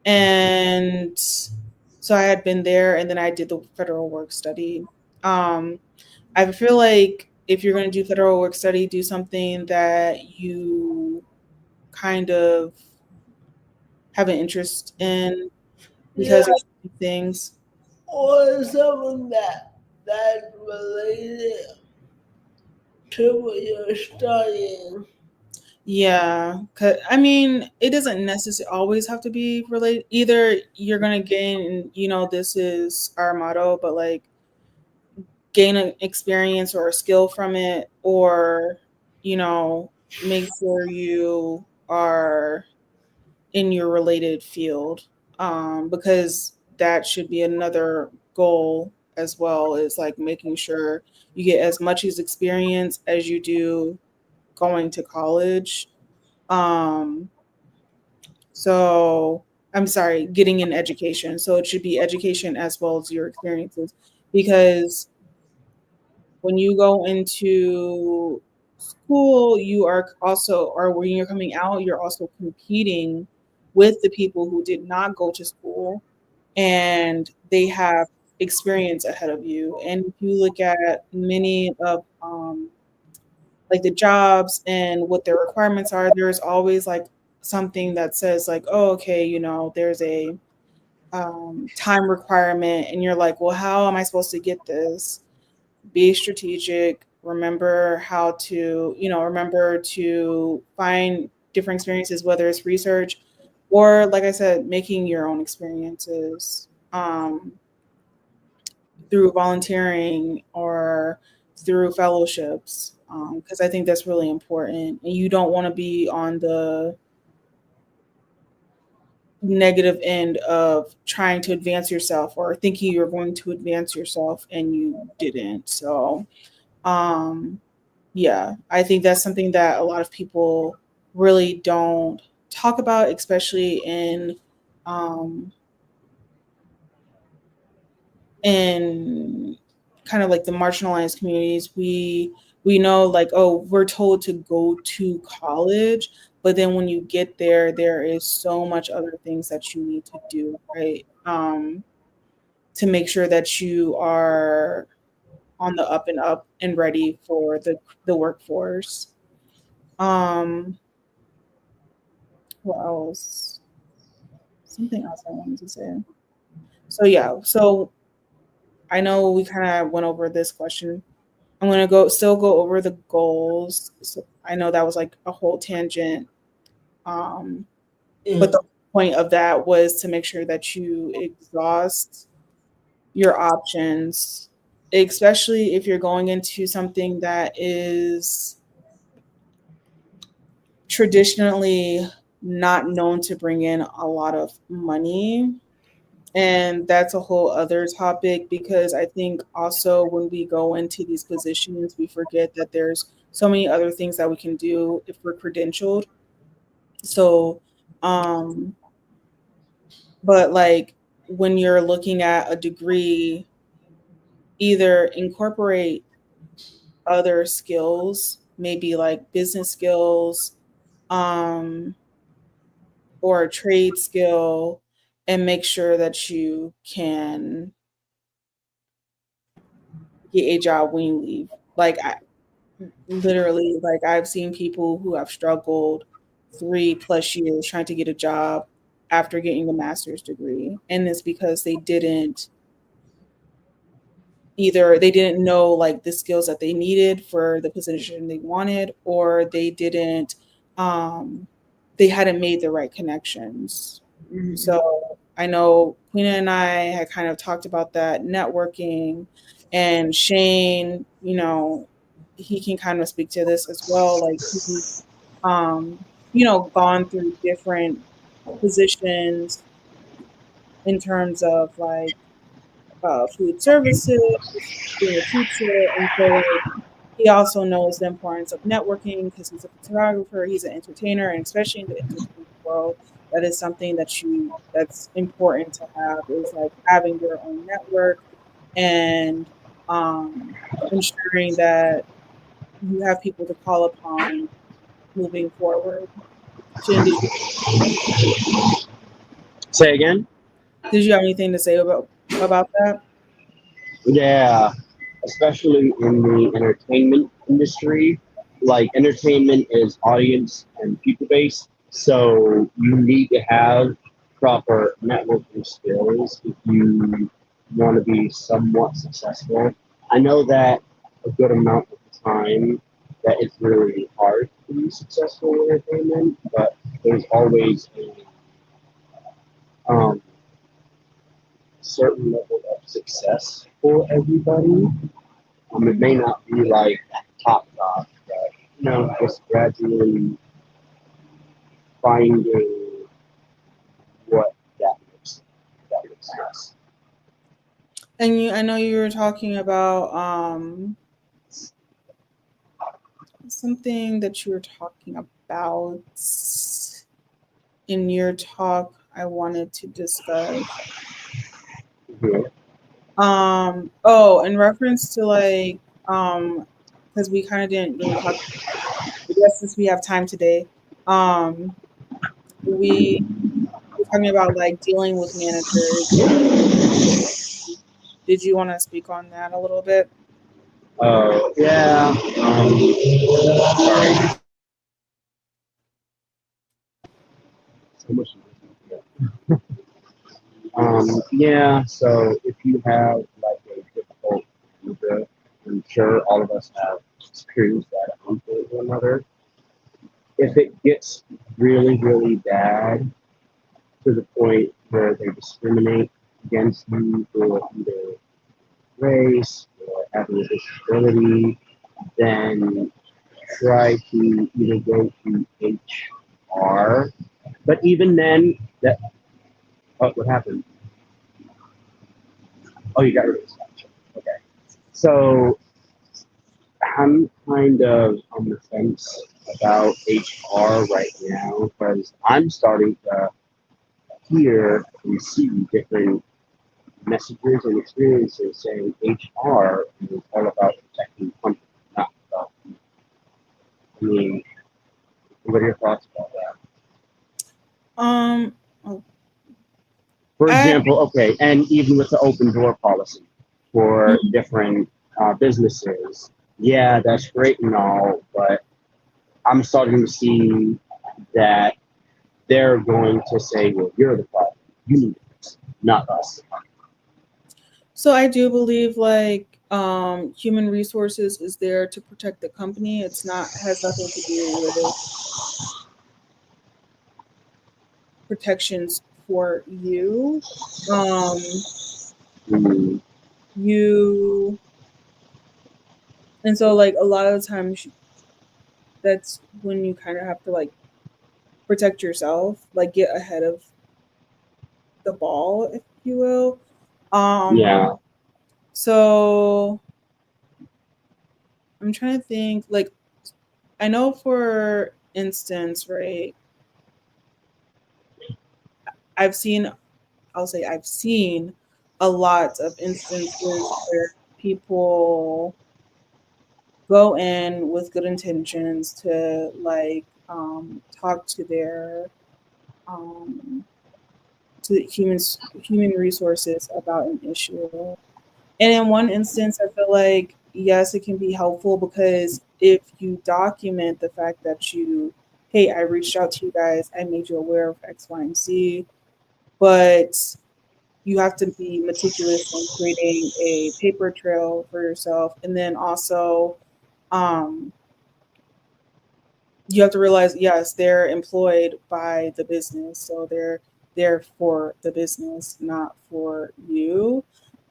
And so I had been there, and then I did the federal work study. Um, I feel like if you're going to do federal work study, do something that you kind of have an interest in, Yeah, because there's things. or something that's related to what you're studying. Yeah, I mean, it doesn't necessarily always have to be related. Either you're going to gain, this is our motto, but like gain an experience or a skill from it, or you know make sure you are in your related field, because that should be another goal as well, is like making sure you get as much as experience as you do going to college. um so I'm sorry, getting an education, so it should be education as well as your experiences, because when you go into school, you are also, or when you're coming out, you're also competing with the people who did not go to school and they have experience ahead of you. And if you look at many of like the jobs and what their requirements are, there's always like something that says like, oh, okay, there's a time requirement, and you're like, well, how am I supposed to get this? Be strategic, remember to find different experiences, whether it's research or, like I said, making your own experiences, through volunteering or through fellowships, because I think that's really important. And you don't want to be on the negative end of trying to advance yourself or thinking you're going to advance yourself and you didn't. So, um, yeah, I think that's something that a lot of people really don't talk about, especially um, in kind of like the marginalized communities. We know, like, oh, we're told to go to college, but then when you get there, there is so much other things that you need to do, right? To make sure that you are on the up and up and ready for the workforce. Um, what else? Something else I wanted to say. So yeah, so I know we kind of went over this question. I'm gonna go over the goals. So I know that was like a whole tangent, um, Yeah. but the point of that was to make sure that you exhaust your options, especially if you're going into something that is traditionally not known to bring in a lot of money. And that's a whole other topic, because I think also when we go into these positions, we forget that there's so many other things that we can do if we're credentialed. So, um, but like when you're looking at a degree, either incorporate other skills, maybe like business skills, um, or a trade skill, and make sure that you can get a job when you leave. Like literally, like I've seen people who have struggled 3+ years trying to get a job after getting a master's degree, and it's because they didn't know like the skills that they needed for the position they wanted, or um they hadn't made the right connections. Mhm. So I know Queen and I had kind of talked about that networking, and Shane, he can kind of speak to this as well. Like he's, gone through different positions in terms of like food services, being a teacher, and so like he also knows the importance of networking because he's a photographer, he's an entertainer, and especially in the entertainment world, that is something that's important to have, is like having your own network and um, ensuring that you have people to call upon moving forward. Jen, Say again? did you have anything to say about that? Yeah, especially in the entertainment industry. Like entertainment is audience and people based, so you need to have proper networking skills if you want to be somewhat successful. I know that a good amount of the time that it's really hard to be successful in entertainment, but there's always a certain level of success for everybody. It may not be like top notch, but just gradually finding what that makes sense. And I know you were talking about something that you were talking about in your talk. I wanted to discuss. Yeah. Oh, in reference to like because we kind of didn't really talk. I guess since we have time today, um, we were talking about like dealing with managers. Did you want to speak on that a little bit? Oh, yeah. Sorry. So much. Yeah, so if you have like a difficult user, I'm sure all of us have experienced that at one point or another. If it gets really, really bad to the point where they discriminate against you for either race or having a disability, then try to either go to HR. But even then, that what happened? Oh, you got rid of this. Okay. So I'm kind of on the fence about HR right now because I'm starting to hear and see different messages and experiences saying HR is all about protecting the country, not about you. I mean, what are your thoughts about that? Um, oh, For I example, okay, and even with the open door policy for different businesses, yeah, that's great and all, but I'm starting to see that they're going to say, well, you're the problem. You need this, not us. so I do believe like human resources is there to protect the company. It's not has nothing to do with protections for you. Um, Mm, you and so like a lot of the times that's when you kind of have to like protect yourself, like get ahead of the ball, if you will. Um, yeah. so I'm trying to think like I know for instance, right? I've seen I've seen a lot of instances where people go in with good intentions to like talk to their um, to human resources about an issue. And in one instance, I feel like yes, it can be helpful because if you document the fact that hey, I reached out to you guys, I made you aware of X, Y, and Z, but you have to be meticulous in creating a paper trail for yourself, and then also um, you have to realize yes, they're employed by the business, so they're there for the business, not for you,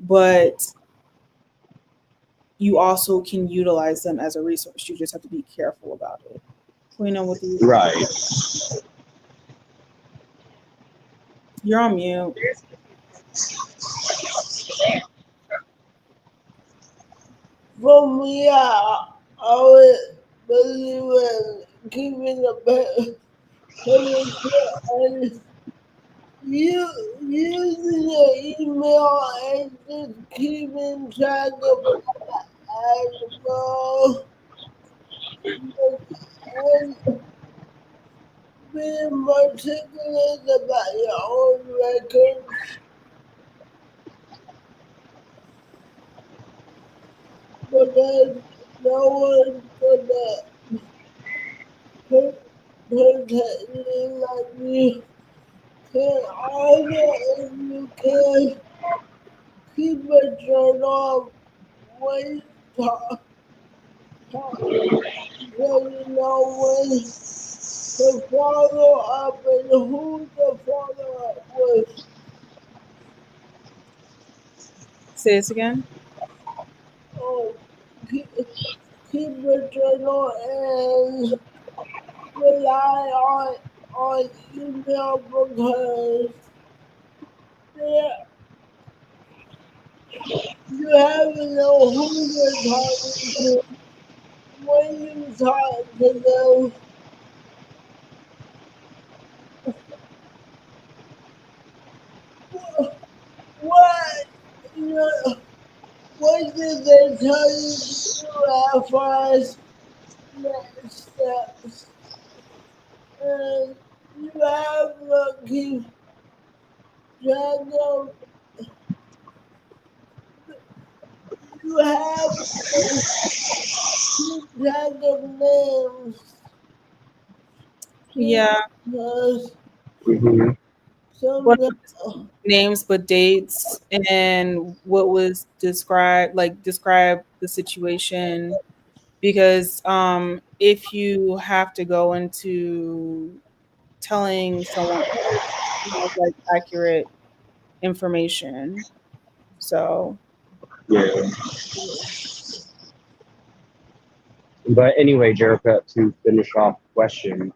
but you also can utilize them as a resource. You just have to be careful about it. Queen, what do you think? Right. You're on mute. For me, I always believe in keeping the and using the email and just keeping track of that as well, and being meticulous about your own records, because no one's gonna protect you like you can. Also, if you can keep a journal of what you talk, so you know when to follow up and who to follow up with. Say this again. Oh, keep, keep a journal and rely on email because there, you have to know who you're talking to when you talk to them. What you know, what did they tell you to do as far as next steps? And you have to keep track of you have to keep track of names too Yeah. because Hmm. What sometimes names, but dates and what was described, like describe the situation. Because if you have to go into telling someone else, you know, like accurate information. So Yeah. But anyway, Jerica, to finish off the question,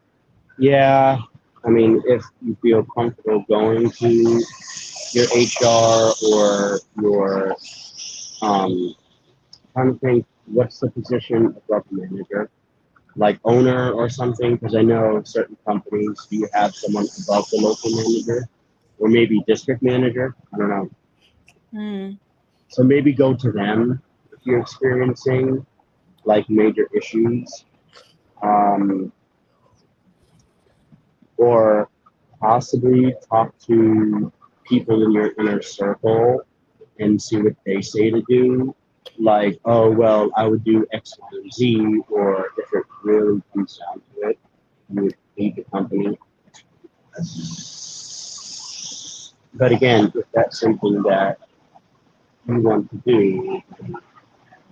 yeah, I mean, if you feel comfortable going to your HR or your, trying to think, what's the position above manager? Like owner or something? Because I know certain companies, do you have someone above the local manager or maybe district manager? I don't know. hmm. So maybe go to them if you're experiencing like major issues. Um, or possibly talk to people in your inner circle and see what they say to do. Like, oh, well, I would do X, Y, and Z, or if it really comes down to it, you would leave the company. But again, if that's something that you want to do,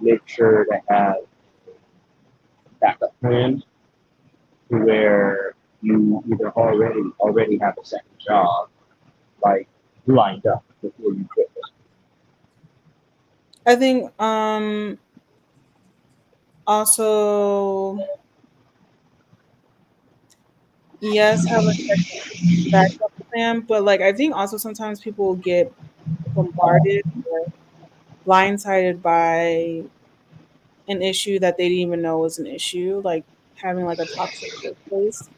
make sure to have a backup plan to where you either already have a second job, like lined up before you quit. I think also, yes, have a second backup plan, but like I think also sometimes people get bombarded or blindsided by an issue that they didn't even know was an issue, like having like a toxic workplace.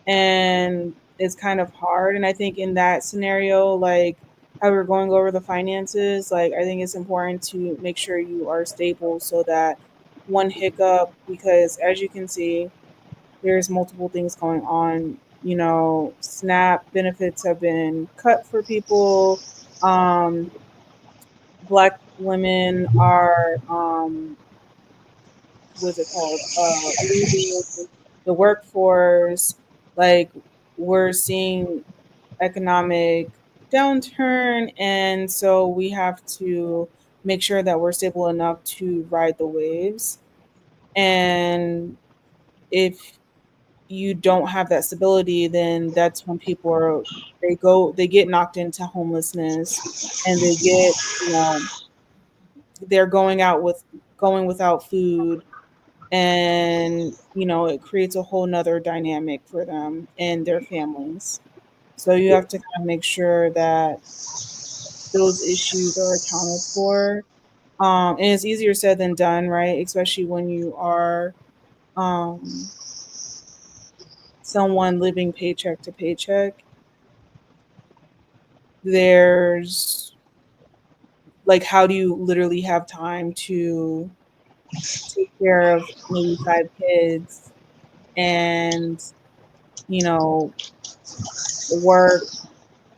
And it's kind of hard. And I think in that scenario, like how we're going over the finances, like I think it's important to make sure you are stable so that one hiccup, because as you can see, there's multiple things going on. You know, SNAP benefits have been cut for people. Um, Black women are what's it called? Leaving the workforce. Like we're seeing economic downturn, and so we have to make sure that we're stable enough to ride the waves. And if you don't have that stability, then that's when people are they get knocked into homelessness, and they get, you know, they're going without food, and you know it creates a whole nother dynamic for them and their families. So you have to kind of make sure that those issues are accounted for. And it's easier said than done, right? Especially when you are um, someone living paycheck to paycheck, there's like, how do you literally have time to take care of maybe 5 kids and, you know, work,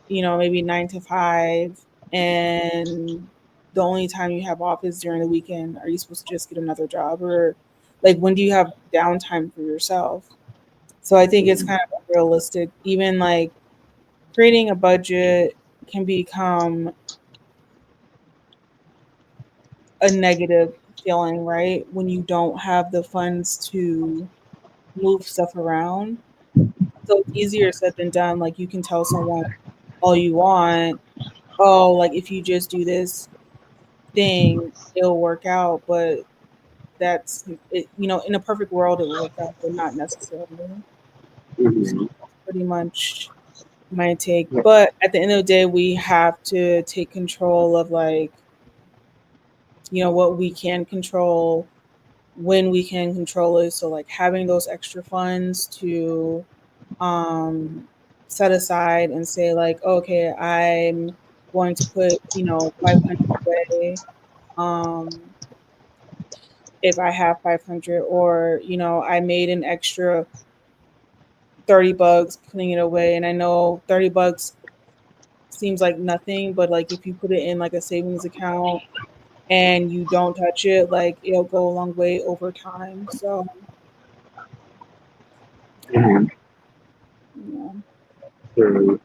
maybe 9 to 5, and the only time you have off is during the weekend? Are you supposed to just get another job, or like when do you have downtime for yourself? So I think it's kind of unrealistic. Even like creating a budget can become a negative feeling, right? When you don't have the funds to move stuff around. So it's easier said than done. Like you can tell someone all you want, oh, like if you just do this thing, it'll work out. But that's it, in a perfect world it will work out, but not necessarily. So Mhm. that's pretty much my take. But at the end of the day, we have to take control of like, what we can control when we can control it. So like having those extra funds to um set aside and say like, okay, I'm going to put 500 away, um if I have 500, or I made an extra $30 putting it away, and I know $30 seems like nothing, but like if you put it in like a savings account and you don't touch it, like it'll go a long way over time. So Mhm. yeah. True.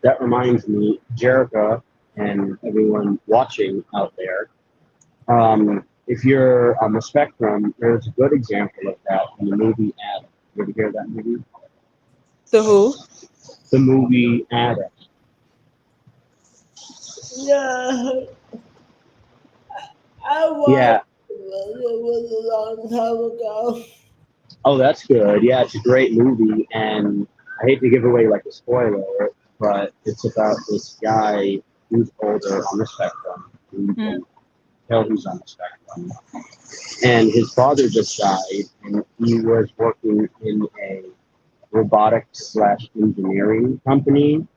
That reminds me, Jerica and everyone watching out there, if you're on the spectrum, there's a good example of that in the movie Adam. You ever hear that movie? The who? The movie Adam. Yeah, I watched Yeah. it, it was a long time ago. Oh, that's good. Yeah, it's a great movie, and I hate to give away like a spoiler, but it's about this guy who's older on the spectrum. You Mm, can tell he's on the spectrum, and his father just died, and he was working in a robotics slash engineering company,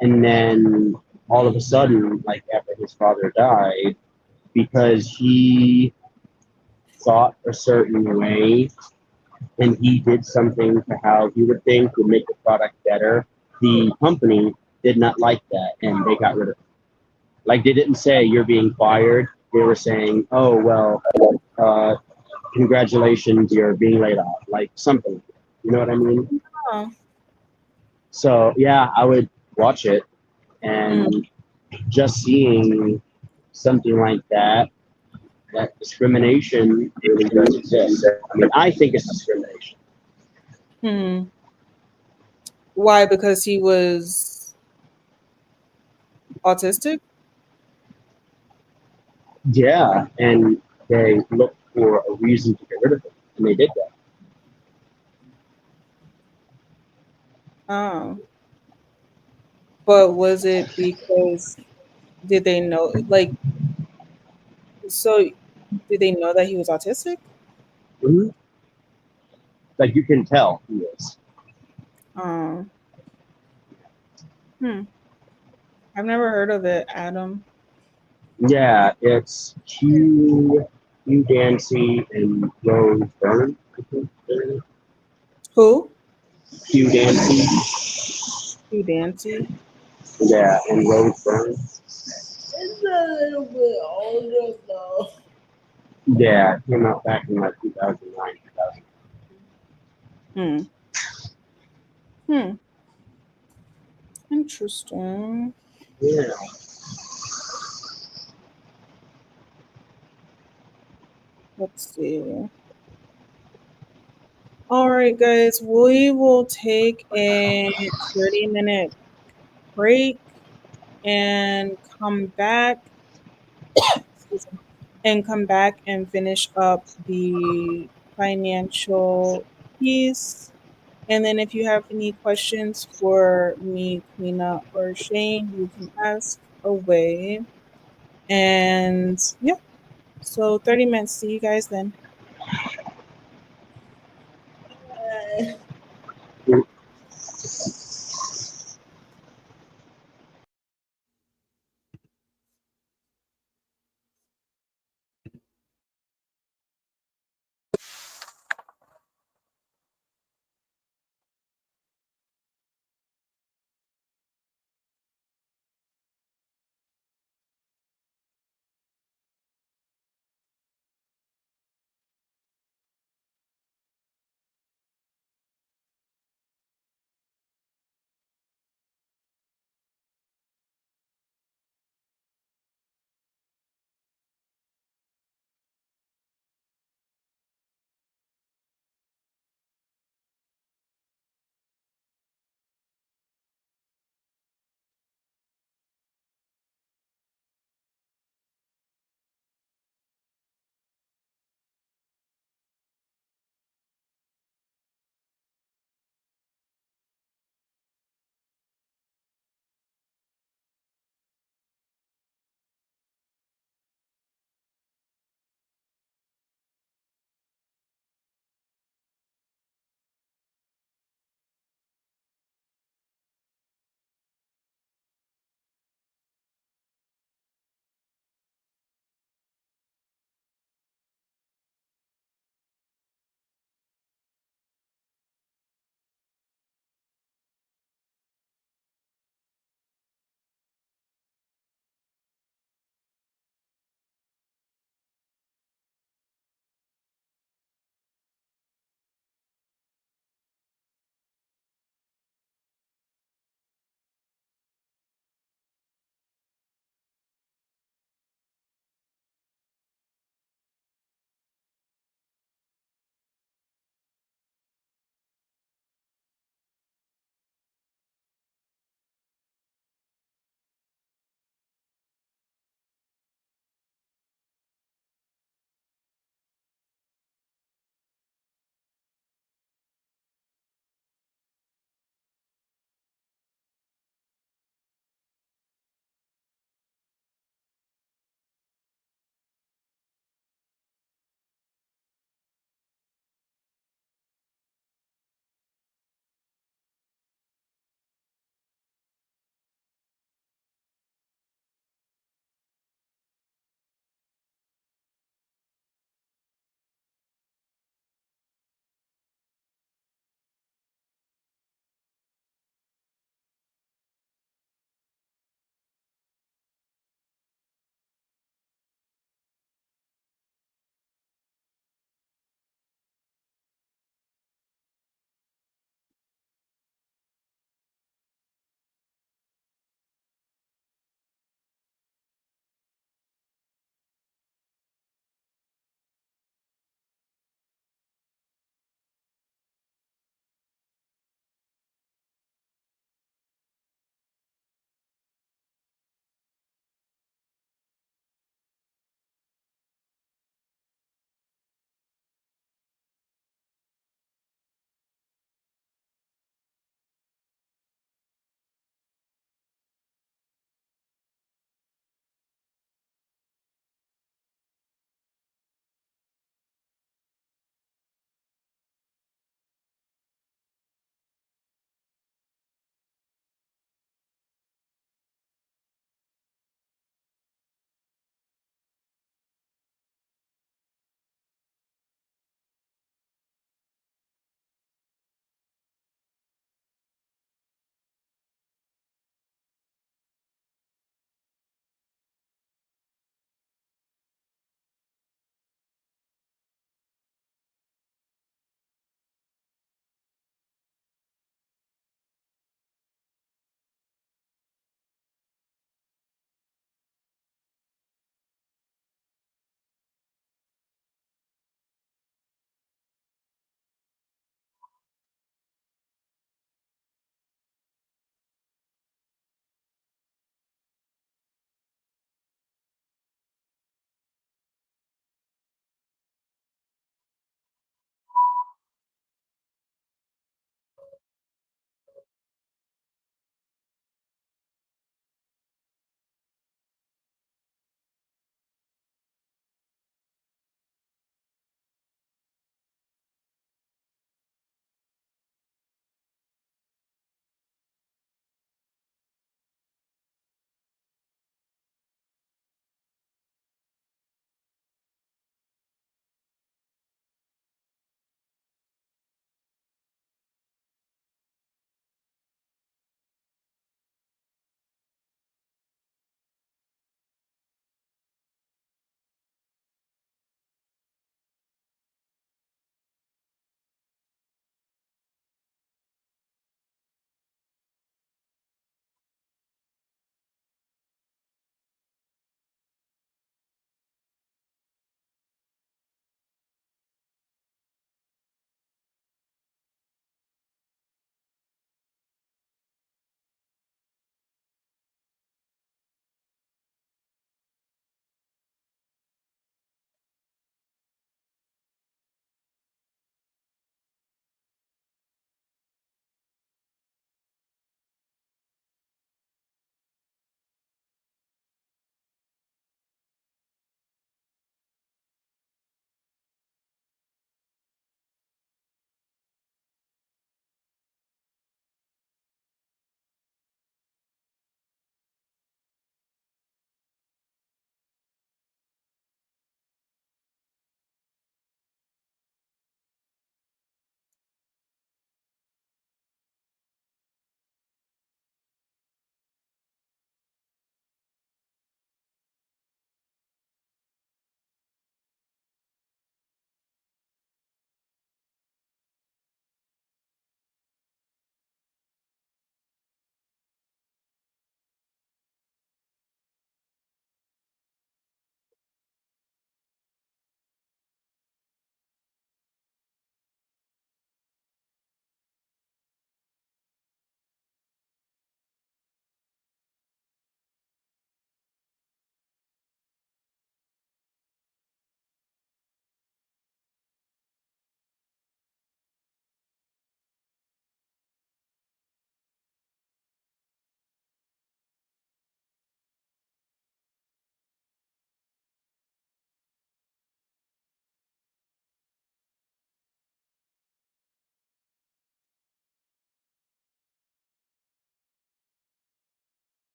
and then all of a sudden, like after his father died, because he thought a certain way and he did something to how he would think would make the product better, the company did not like that and they got rid of him. Like they didn't say you're being fired. They were saying, oh well, uh, congratulations, you're being laid off. Like something. You know what I mean? oh, So yeah, I would watch it mm, and just seeing something like that, that discrimination really does exist. I mean, I think it's discrimination. hmm. Why? Because he was autistic? Yeah, and they looked for a reason to get rid of him, and they did that. Oh. But was it because did they know like so did they know that he was autistic? Mhm. Like you can tell he is. Oh. Hmm. I've never heard of it, Adam. Yeah, it's Hugh Dancy and Rose Byrne. I think their name. Who? Hugh Dancy, Hugh Dancy. yeah, and Rose Byrne. It's a little bit older though. Yeah, it came out back in like 2009, 2000. Hmm. Hmm. Interesting. Yeah. Let's see. All right, guys, we will take a 30-minute break and come back. Excuse me, and come back and finish up the financial piece. And then if you have any questions for me, Queena, or Shane, you can ask away. And yeah, so 30 minutes. See you guys then. Uh,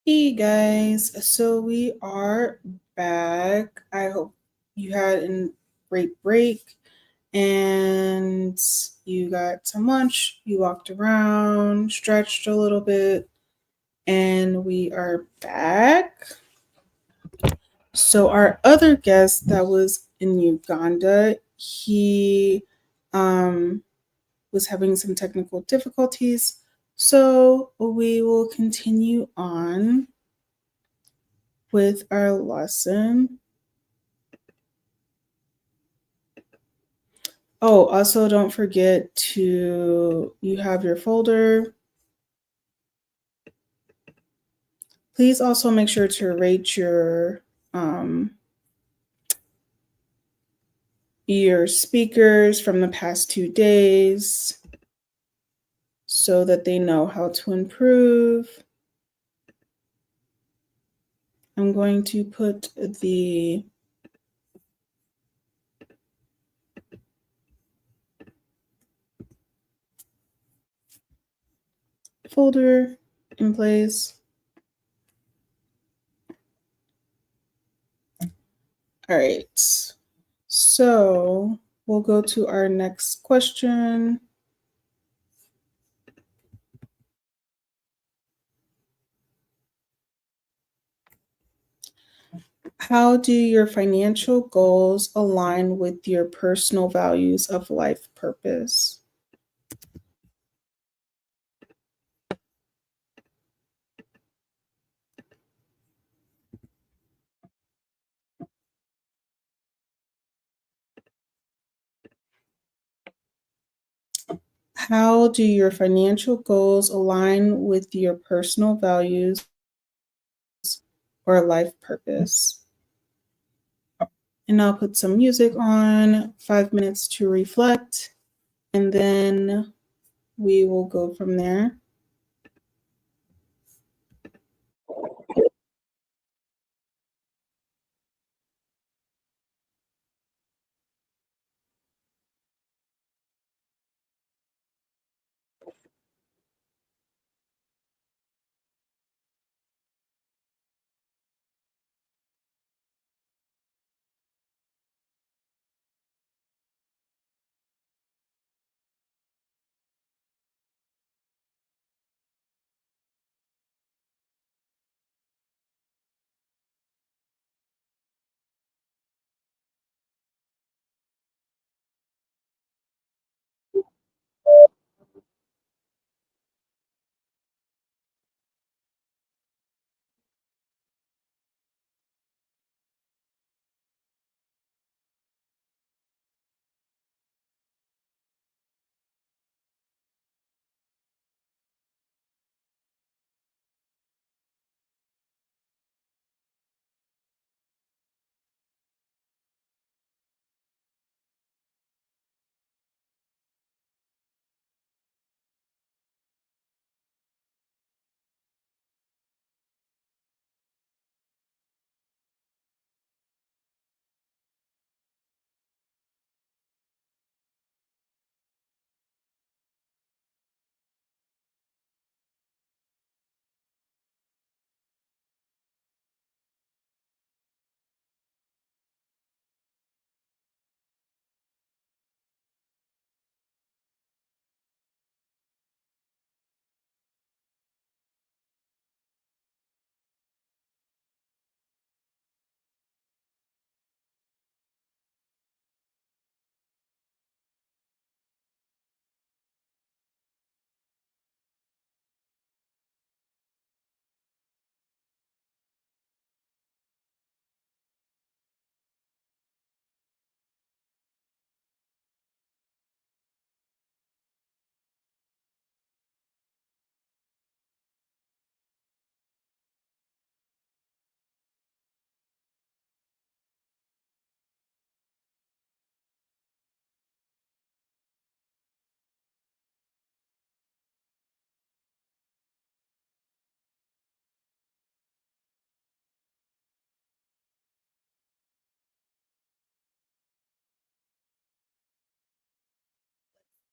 Hey guys, so we are back. I hope you had a great break and you got some lunch, you walked around, stretched a little bit, and we are back. So, our other guest that was in Uganda, he was having some technical difficulties. So, we will continue on with our lesson. Oh, also don't forget to you have your folder. Please also make sure to rate your speakers from the past 2 days so that they know how to improve. I'm going to put the folder in place. All right. So we'll go to our next question. How do your financial goals align with your personal values of life purpose? How do your financial goals align with your personal values or life purpose? And I'll put some music on, 5 minutes to reflect, and then we will go from there.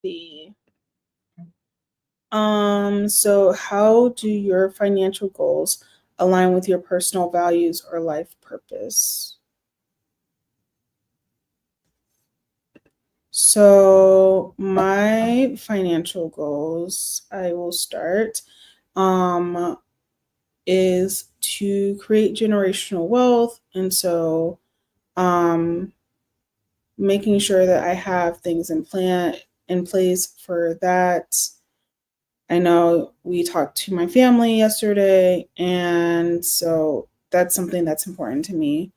See. So how do your financial goals align with your personal values or life purpose. So my financial goals, I will start, is to create generational wealth. And so making sure that I have things in place for that. I know we talked to my family yesterday, and so that's something that's important to me.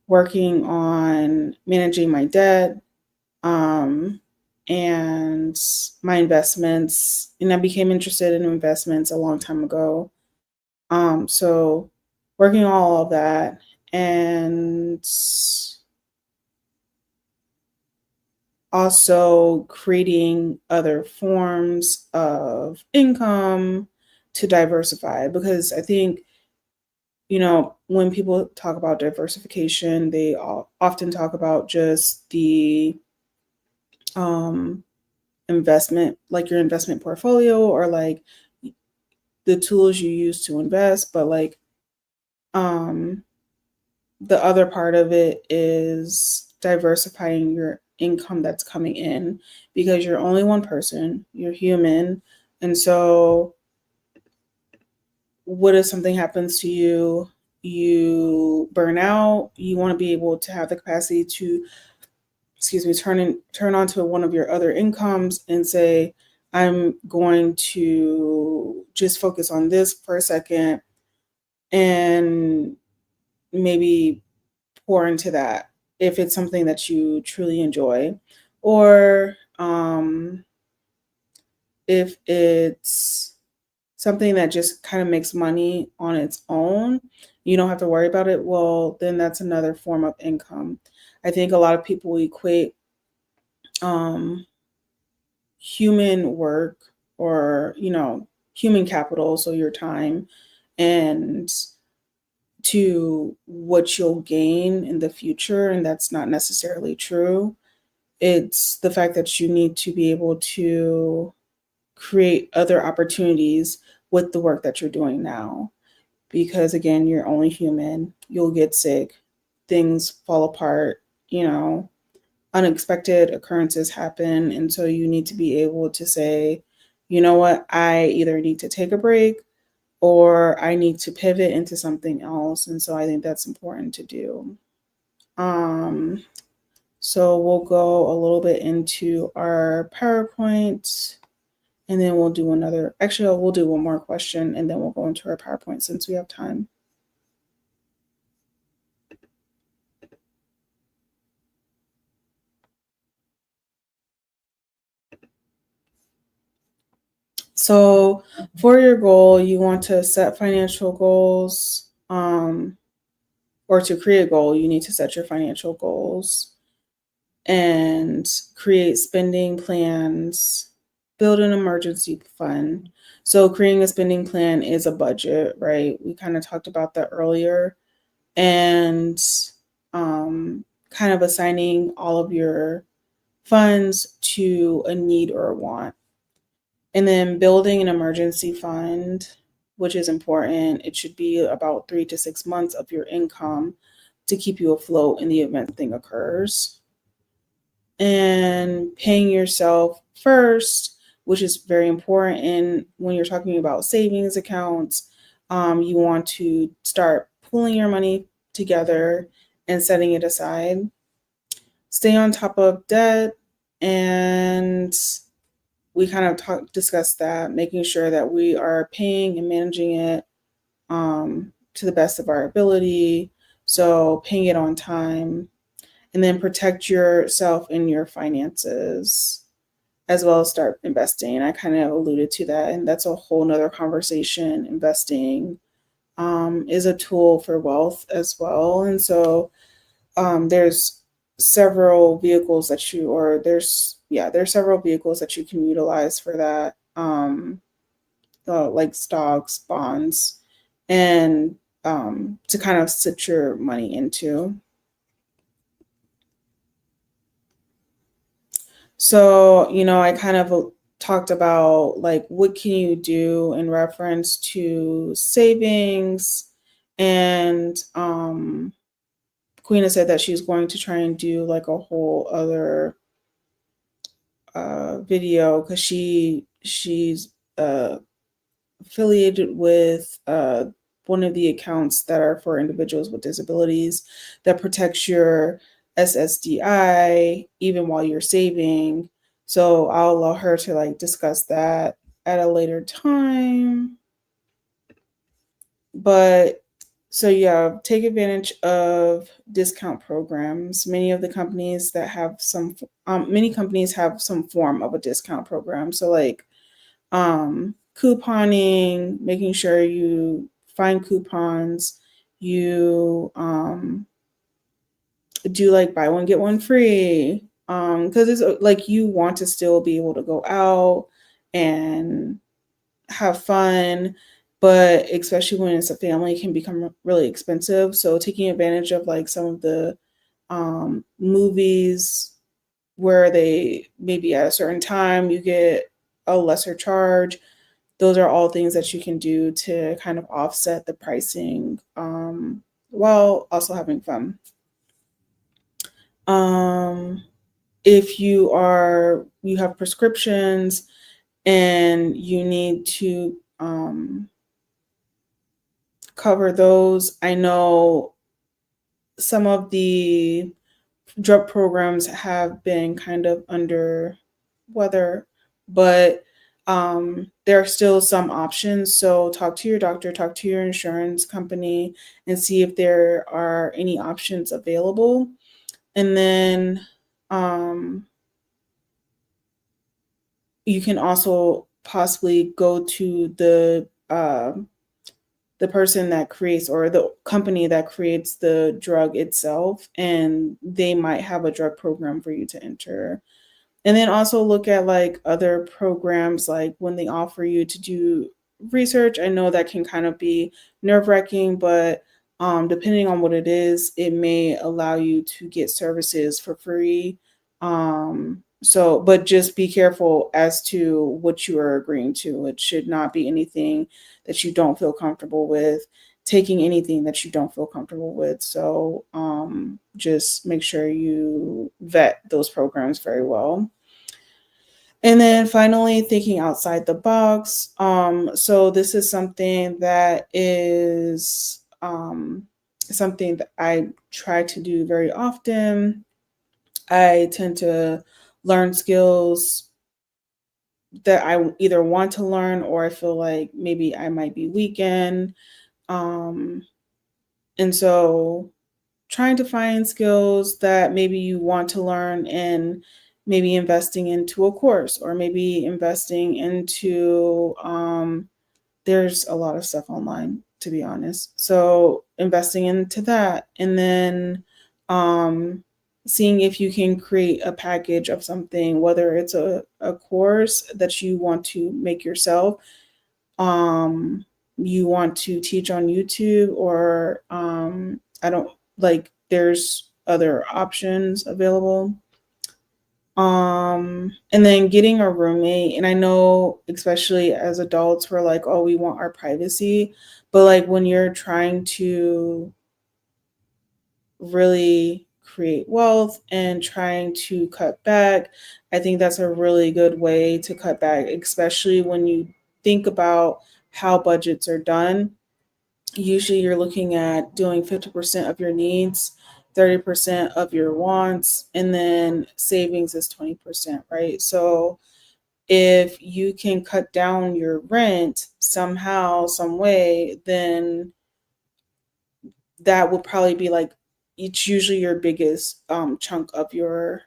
Working on managing my debt, and my investments. And I became interested in investments a long time ago. So working on all of that, and also creating other forms of income to diversify, because I think, when people talk about diversification, they often talk about just the investment, like your investment portfolio, or like the tools you use to invest. But like the other part of it is diversifying your income that's coming in, because you're only one person, you're human. And so what if something happens to you, you burn out, you want to be able to have the capacity to, turn onto one of your other incomes and say, I'm going to just focus on this for a second and maybe pour into that if it's something that you truly enjoy. Or if it's something that just kind of makes money on its own, you don't have to worry about it, well, then that's another form of income. I think a lot of people equate human work, or human capital, so your time, and to what you'll gain in the future, and that's not necessarily true. It's the fact that you need to be able to create other opportunities with the work that you're doing now, because again, you're only human, you'll get sick, things fall apart, unexpected occurrences happen. And so you need to be able to say, you know what, I either need to take a break or I need to pivot into something else. And so I think that's important to do. So we'll go a little bit into our PowerPoint, and then we'll do we'll do one more question, and then we'll go into our PowerPoint since we have time. So for your goal, you want to set financial goals, or to create a goal, you need to set your financial goals and create spending plans, build an emergency fund. So creating a spending plan is a budget, right? We kind of talked about that earlier. And kind of assigning all of your funds to a need or a want. And then building an emergency fund, which is important. It should be about 3 to 6 months of your income to keep you afloat in the event thing occurs. And paying yourself first, which is very important. And when you're talking about savings accounts, you want to start pooling your money together and setting it aside. Stay on top of debt, and we kind of discussed that, making sure that we are paying and managing it to the best of our ability. So paying it on time, and then protect yourself and your finances, as well as start investing. I kind of alluded to that, and that's a whole nother conversation. Investing is a tool for wealth as well. And so there's several vehicles that there's several vehicles that you can utilize for that, like stocks, bonds, and to kind of sit your money into. So, I kind of talked about like what can you do in reference to savings, and Queen has said that she's going to try and do like a whole other video because she's affiliated with one of the accounts that are for individuals with disabilities that protects your SSDI even while you're saving. So I'll allow her to like discuss that at a later time. But so yeah, take advantage of discount programs. Many companies have some form of a discount program. So like couponing, making sure you find coupons, you do like buy one get one free, because it's like you want to still be able to go out and have fun, but especially when it's a family, it can become really expensive. So taking advantage of like some of the movies where they maybe at a certain time you get a lesser charge. Those are all things that you can do to kind of offset the pricing while also having fun. If you have prescriptions and you need to cover those, I know some of the drug programs have been kind of under weather, but there are still some options. So talk to your doctor, talk to your insurance company, and see if there are any options available. And then you can also possibly go to the person that creates, or the company that creates the drug itself, and they might have a drug program for you to enter. And then also look at like other programs, like when they offer you to do research. I know that can kind of be nerve-wracking, but depending on what it is, it may allow you to get services for free. But just be careful as to what you are agreeing to. It should not be anything that you don't feel comfortable with, taking anything that you don't feel comfortable with. So just make sure you vet those programs very well. And then finally, thinking outside the box. So this is something that is something that I try to do very often. I tend to learn skills that I either want to learn or I feel like maybe I might be weak in. And so trying to find skills that maybe you want to learn, and maybe investing into a course, or maybe investing into there's a lot of stuff online, to be honest. So investing into that, and then seeing if you can create a package of something, whether it's a course that you want to make yourself, you want to teach on YouTube, or I don't like there's other options available. And then getting a roommate. And I know, especially as adults, we're like, oh, we want our privacy. But like when you're trying to really create wealth and trying to cut back, I think that's a really good way to cut back, especially when you think about how budgets are done. Usually you're looking at doing 50% of your needs, 30% of your wants, and then savings is 20%, right? So if you can cut down your rent somehow, some way, then that will probably be like, it's usually your biggest chunk of your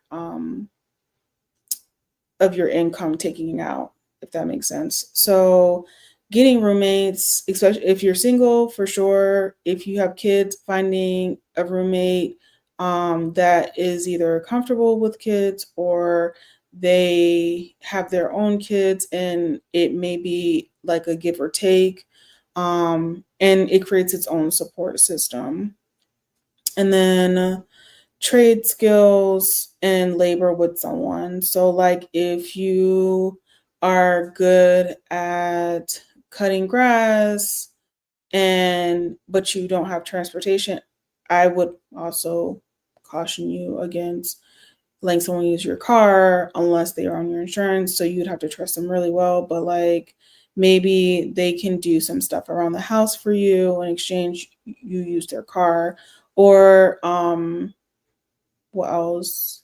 income taking out, if that makes sense. So getting roommates, especially if you're single, for sure. If you have kids, finding a roommate that is either comfortable with kids, or they have their own kids, and it may be like a give or take, and it creates its own support system. And then trade skills and labor with someone. So like if you are good at cutting grass but you don't have transportation, I would also caution you against letting someone use your car unless they are on your insurance. So you'd have to trust them really well. But like maybe they can do some stuff around the house for you in exchange you use their car. Or what else?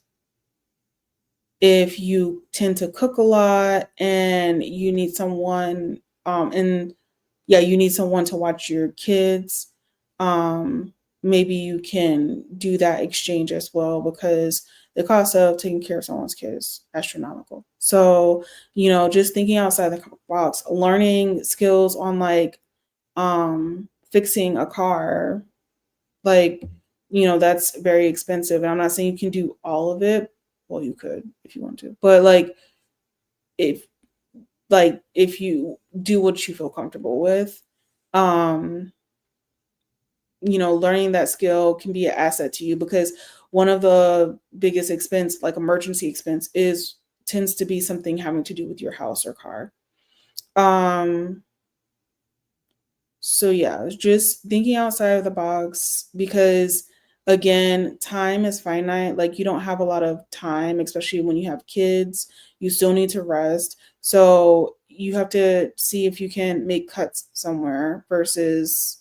If you tend to cook a lot and you need someone and yeah, you need someone to watch your kids, maybe you can do that exchange as well, because the cost of taking care of someone's kid is astronomical. So, just thinking outside the box, learning skills on like fixing a car, like, that's very expensive. And I'm not saying you can do all of it. Well, you could if you want to, but if if you do what you feel comfortable with, um, learning that skill can be an asset to you, because one of the biggest expense, like emergency expense, is tends to be something having to do with your house or car. Um, so yeah, just thinking outside of the box, because again, time is finite. Like you don't have a lot of time, especially when you have kids. You still need to rest. So you have to see if you can make cuts somewhere versus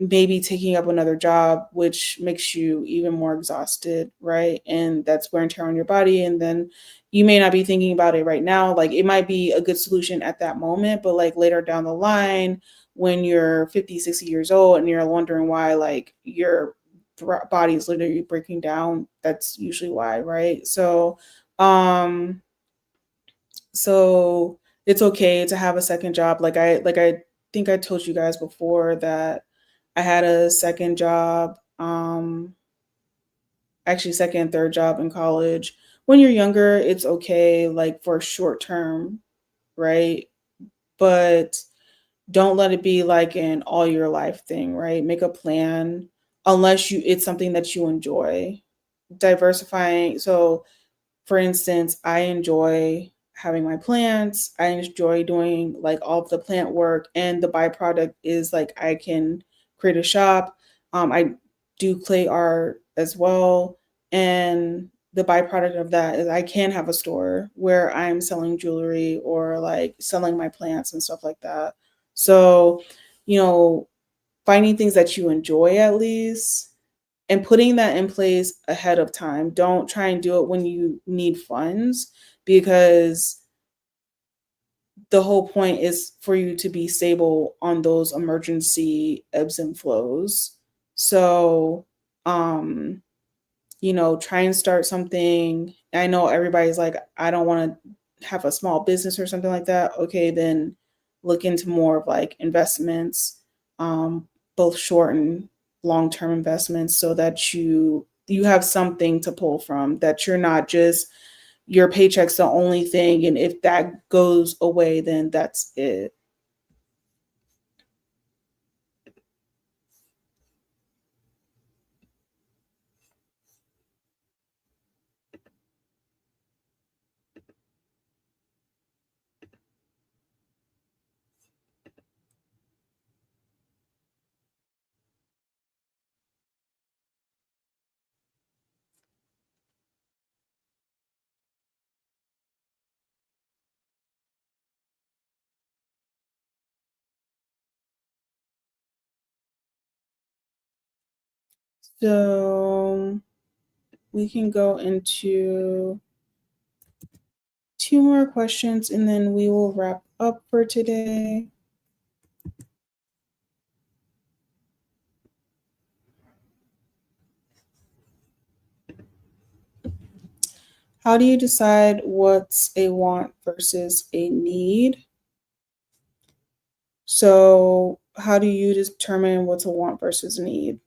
maybe taking up another job, which makes you even more exhausted, right? And that's wear and tear on your body. And then you may not be thinking about it right now. Like it might be a good solution at that moment, but like later down the line, when you're 50, 60 years old and you're wondering why like your body is literally breaking down, that's usually why, right? Um, so it's okay to have a second job. Like I think I told you guys before that I had a second job, actually second and third job in college. When you're younger, it's okay, like for short term, right? But don't let it be like an all your life thing, right? Make a plan unless it's something that you enjoy. Diversifying. So for instance, I enjoy having my plants. I enjoy doing like all of the plant work, and the byproduct is like I can create a shop. I do clay art as well, and the byproduct of that is I can have a store where I'm selling jewelry or like selling my plants and stuff like that. So, you know, finding things that you enjoy at least and putting that in place ahead of time. Don't try and do it when you need funds, because the whole point is for you to be stable on those emergency ebbs and flows. So, um, try and start something. I know everybody's like, I don't want to have a small business or something like that. Okay, then look into more of like investments, both short and long-term investments, so that you have something to pull from, that you're not just your paycheck's the only thing. And if that goes away, then that's it. So we can go into two more questions and then we will wrap up for today. How do you decide what's a want versus a need? So, how do you determine what's a want versus a need?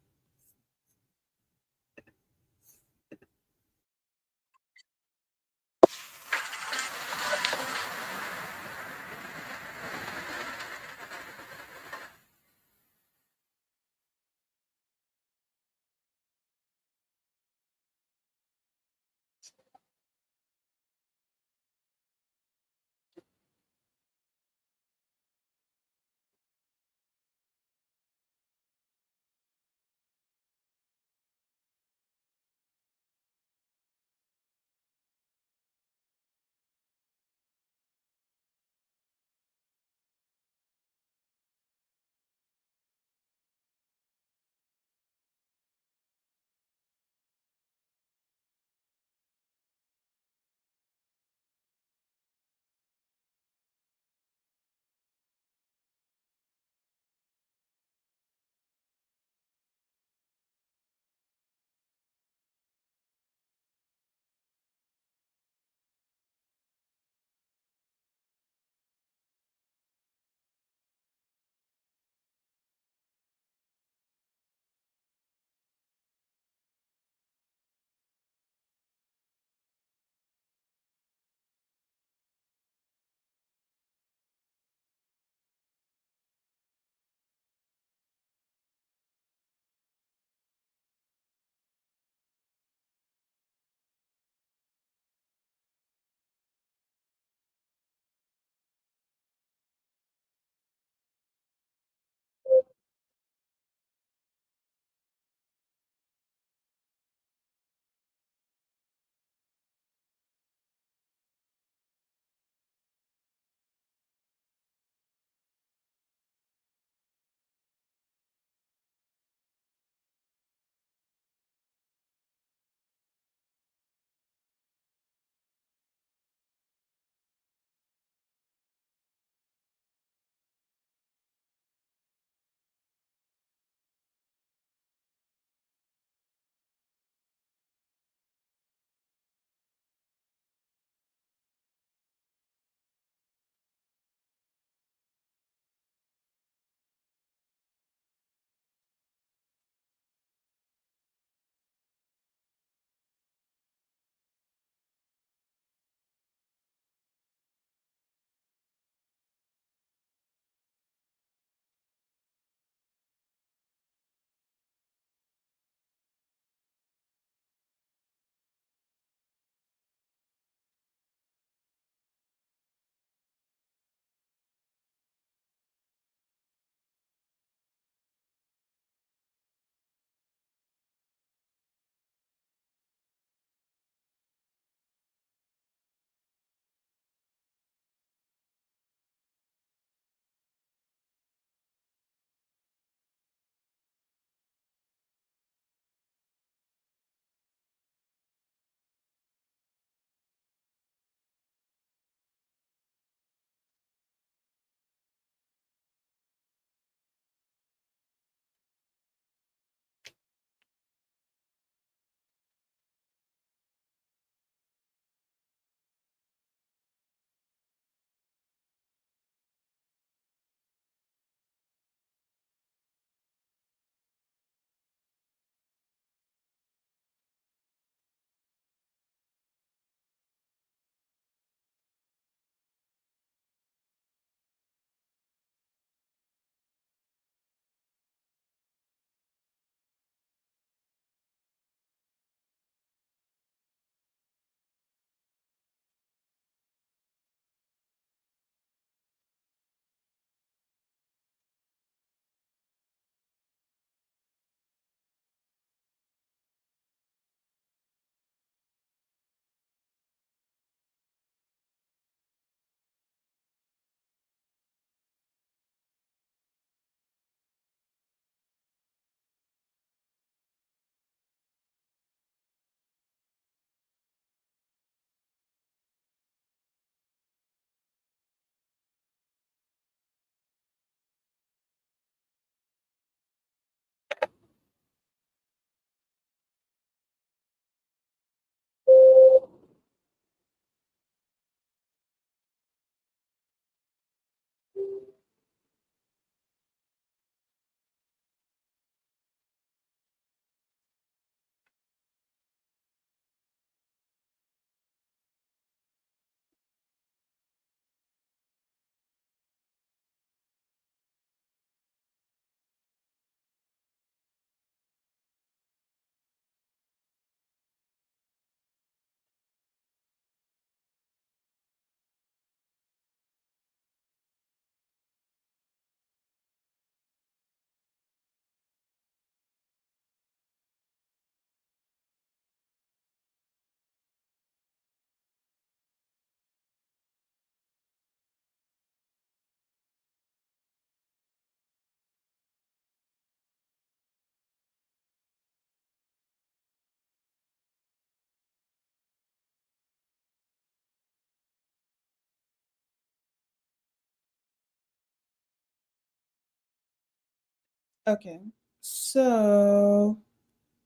Okay, so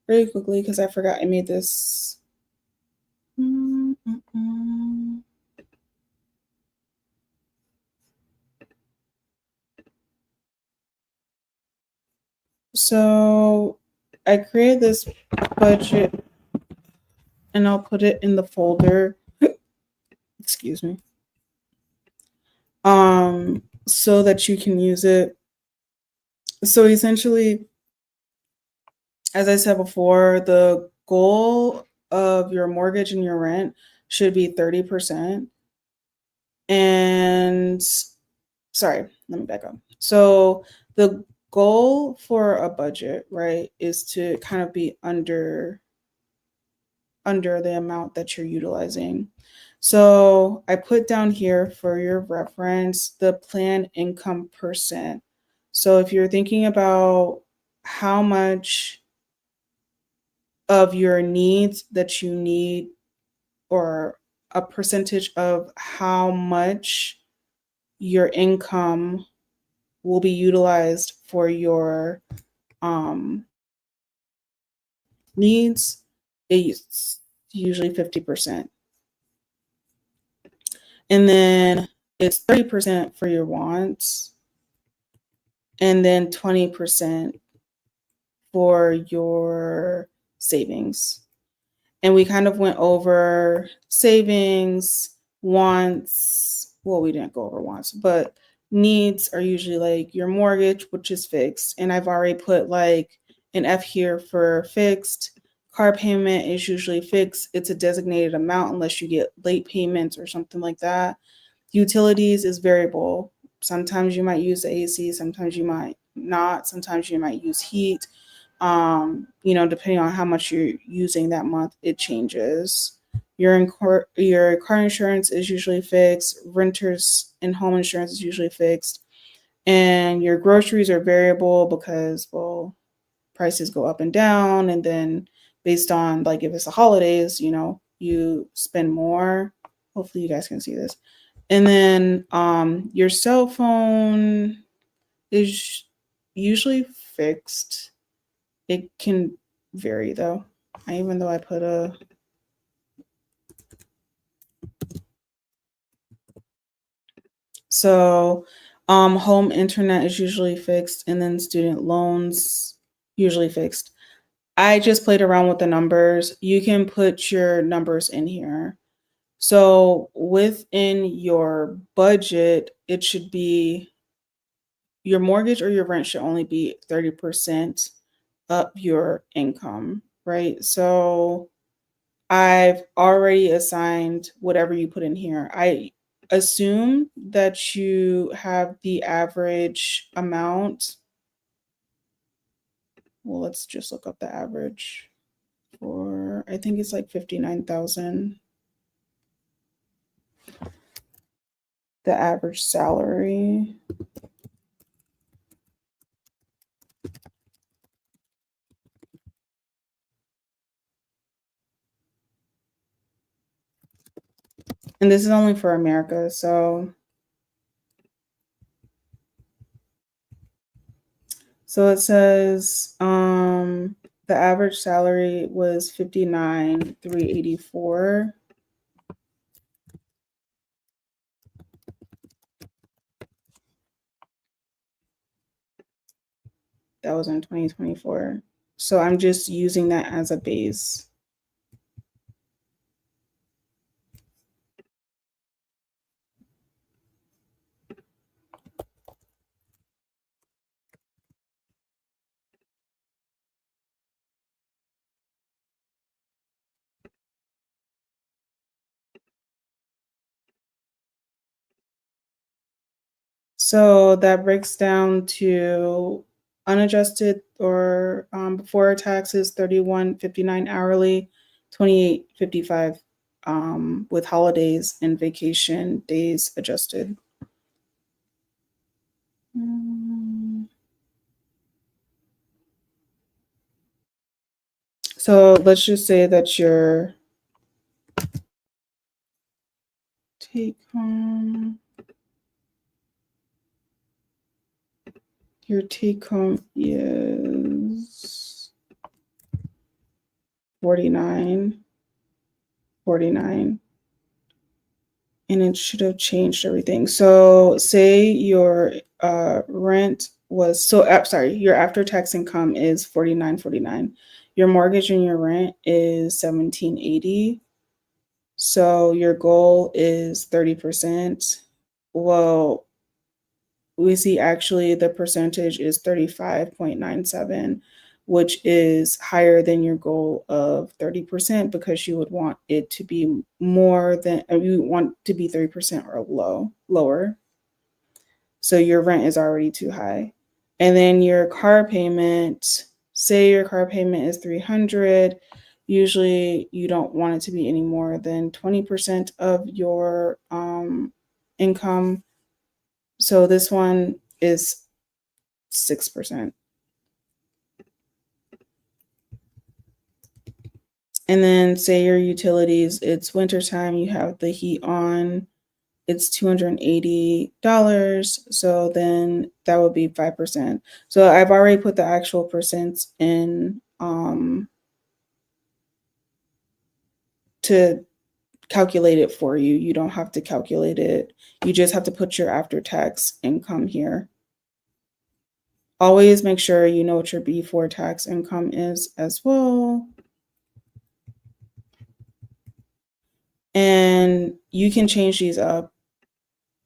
really quickly, because I forgot I made this. So I created this budget and I'll put it in the folder. Excuse me. So that you can use it. So essentially, as I said before, the goal of your mortgage and your rent should be 30%. And sorry, let me back up. So the goal for a budget, right, is to kind of be under the amount that you're utilizing. So I put down here for your reference the plan income percent. So if you're thinking about how much of your needs that you need, or a percentage of how much your income will be utilized for your needs, it's usually 50%. And then it's 30% for your wants, and then 20% for your savings. And we kind of went over savings, wants. Well, we didn't go over wants, but needs are usually like your mortgage, which is fixed. And I've already put like an F here for fixed. Car payment is usually fixed. It's a designated amount unless you get late payments or something like that. Utilities is variable. Sometimes you might use the AC, sometimes you might not, sometimes you might use heat. Depending on how much you're using that month, it changes. Your car insurance is usually fixed. Renters and home insurance is usually fixed. And your groceries are variable because, well, prices go up and down. And then based on, like, if it's the holidays, you spend more. Hopefully you guys can see this. And then your cell phone is usually fixed. It can vary though. Even though I put a so home internet is usually fixed, and then student loans usually fixed. I just played around with the numbers. You can put your numbers in here. So within your budget, it should be your mortgage or your rent should only be 30% of your income, right? So I've already assigned whatever you put in here. I assume that you have the average amount. Well, let's just look up the average for, I think it's like 59,000. The average salary. And this is only for America, so it says the average salary was 59,384. That was in 2024. So I'm just using that as a base. So that breaks down to unadjusted or before taxes 31.59 hourly, 28.55 with holidays and vacation days adjusted. So let's just say that your take home your take home is 49.49, and it should have changed everything. So say your rent was your after tax income is 49.49. Your mortgage and your rent is 17.80. So your goal is 30%. Well, we see actually the percentage is 35.97, which is higher than your goal of 30% because you would want it to be more than, you want to be 30% or lower. So your rent is already too high. And then your car payment, say your car payment is 300, usually you don't want it to be any more than 20% of your income. So this one is 6%. And then say your utilities, it's wintertime, you have the heat on, it's $280. So then that would be 5%. So I've already put the actual percents in to calculate it for you. You don't have to calculate it. You just have to put your after tax income here. Always make sure you know what your before tax income is as well. And you can change these up.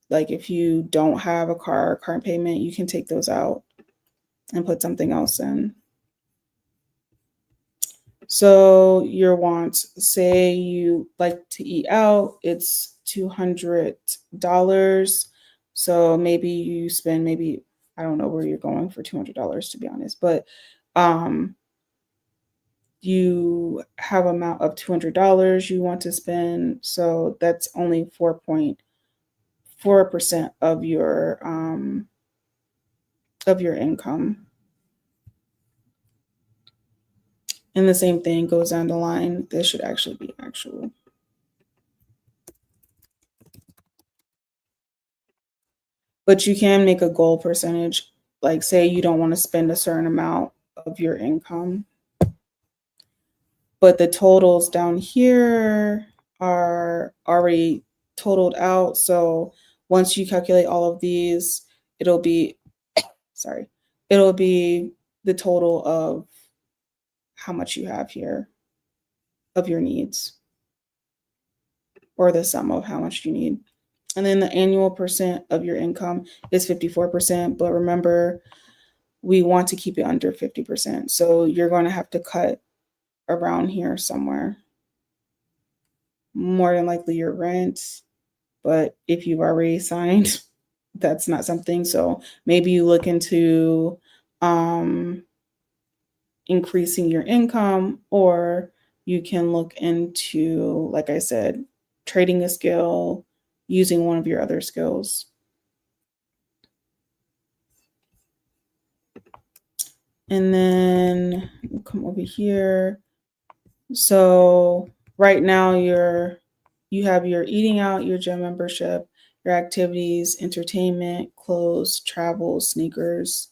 Like if you don't have a car payment, you can take those out and put something else in. So your wants, say you like to eat out, it's $200. So maybe you spend I don't know where you're going for $200 to be honest, but you have amount of $200 you want to spend. So that's only 4.4% of your income. And the same thing goes down the line. This should actually be actual. But you can make a goal percentage. Like say you don't want to spend a certain amount of your income. But the totals down here are already totaled out. So once you calculate all of these, it'll be the total of how much you have here of your needs, or the sum of how much you need. And then the annual percent of your income is 54%. But remember, we want to keep it under 50%. So you're going to have to cut around here somewhere. More than likely your rent. But if you've already signed, that's not something. So maybe you look into increasing your income, or you can look into, like I said, trading a skill, using one of your other skills. And then we'll come over here. So right now you have your eating out, your gym membership, your activities, entertainment, clothes, travel, sneakers,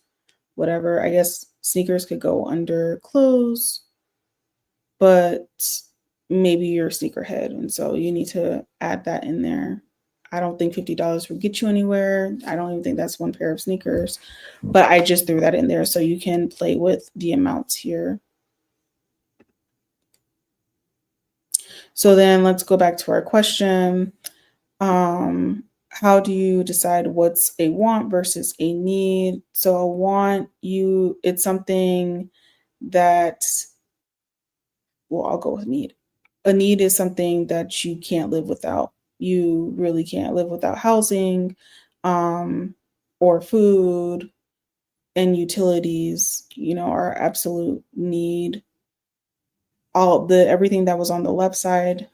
whatever. I guess sneakers could go under clothes, but maybe you're a sneakerhead, and so you need to add that in there. I don't think $50 will get you anywhere. I don't even think that's one pair of sneakers, but I just threw that in there so you can play with the amounts here. So then let's go back to our question. How do you decide what's a want versus a need? So a want, it's something that, well, I'll go with need. A need is something that you can't live without. You really can't live without housing, or food, and utilities, are absolute need. Everything that was on the left side.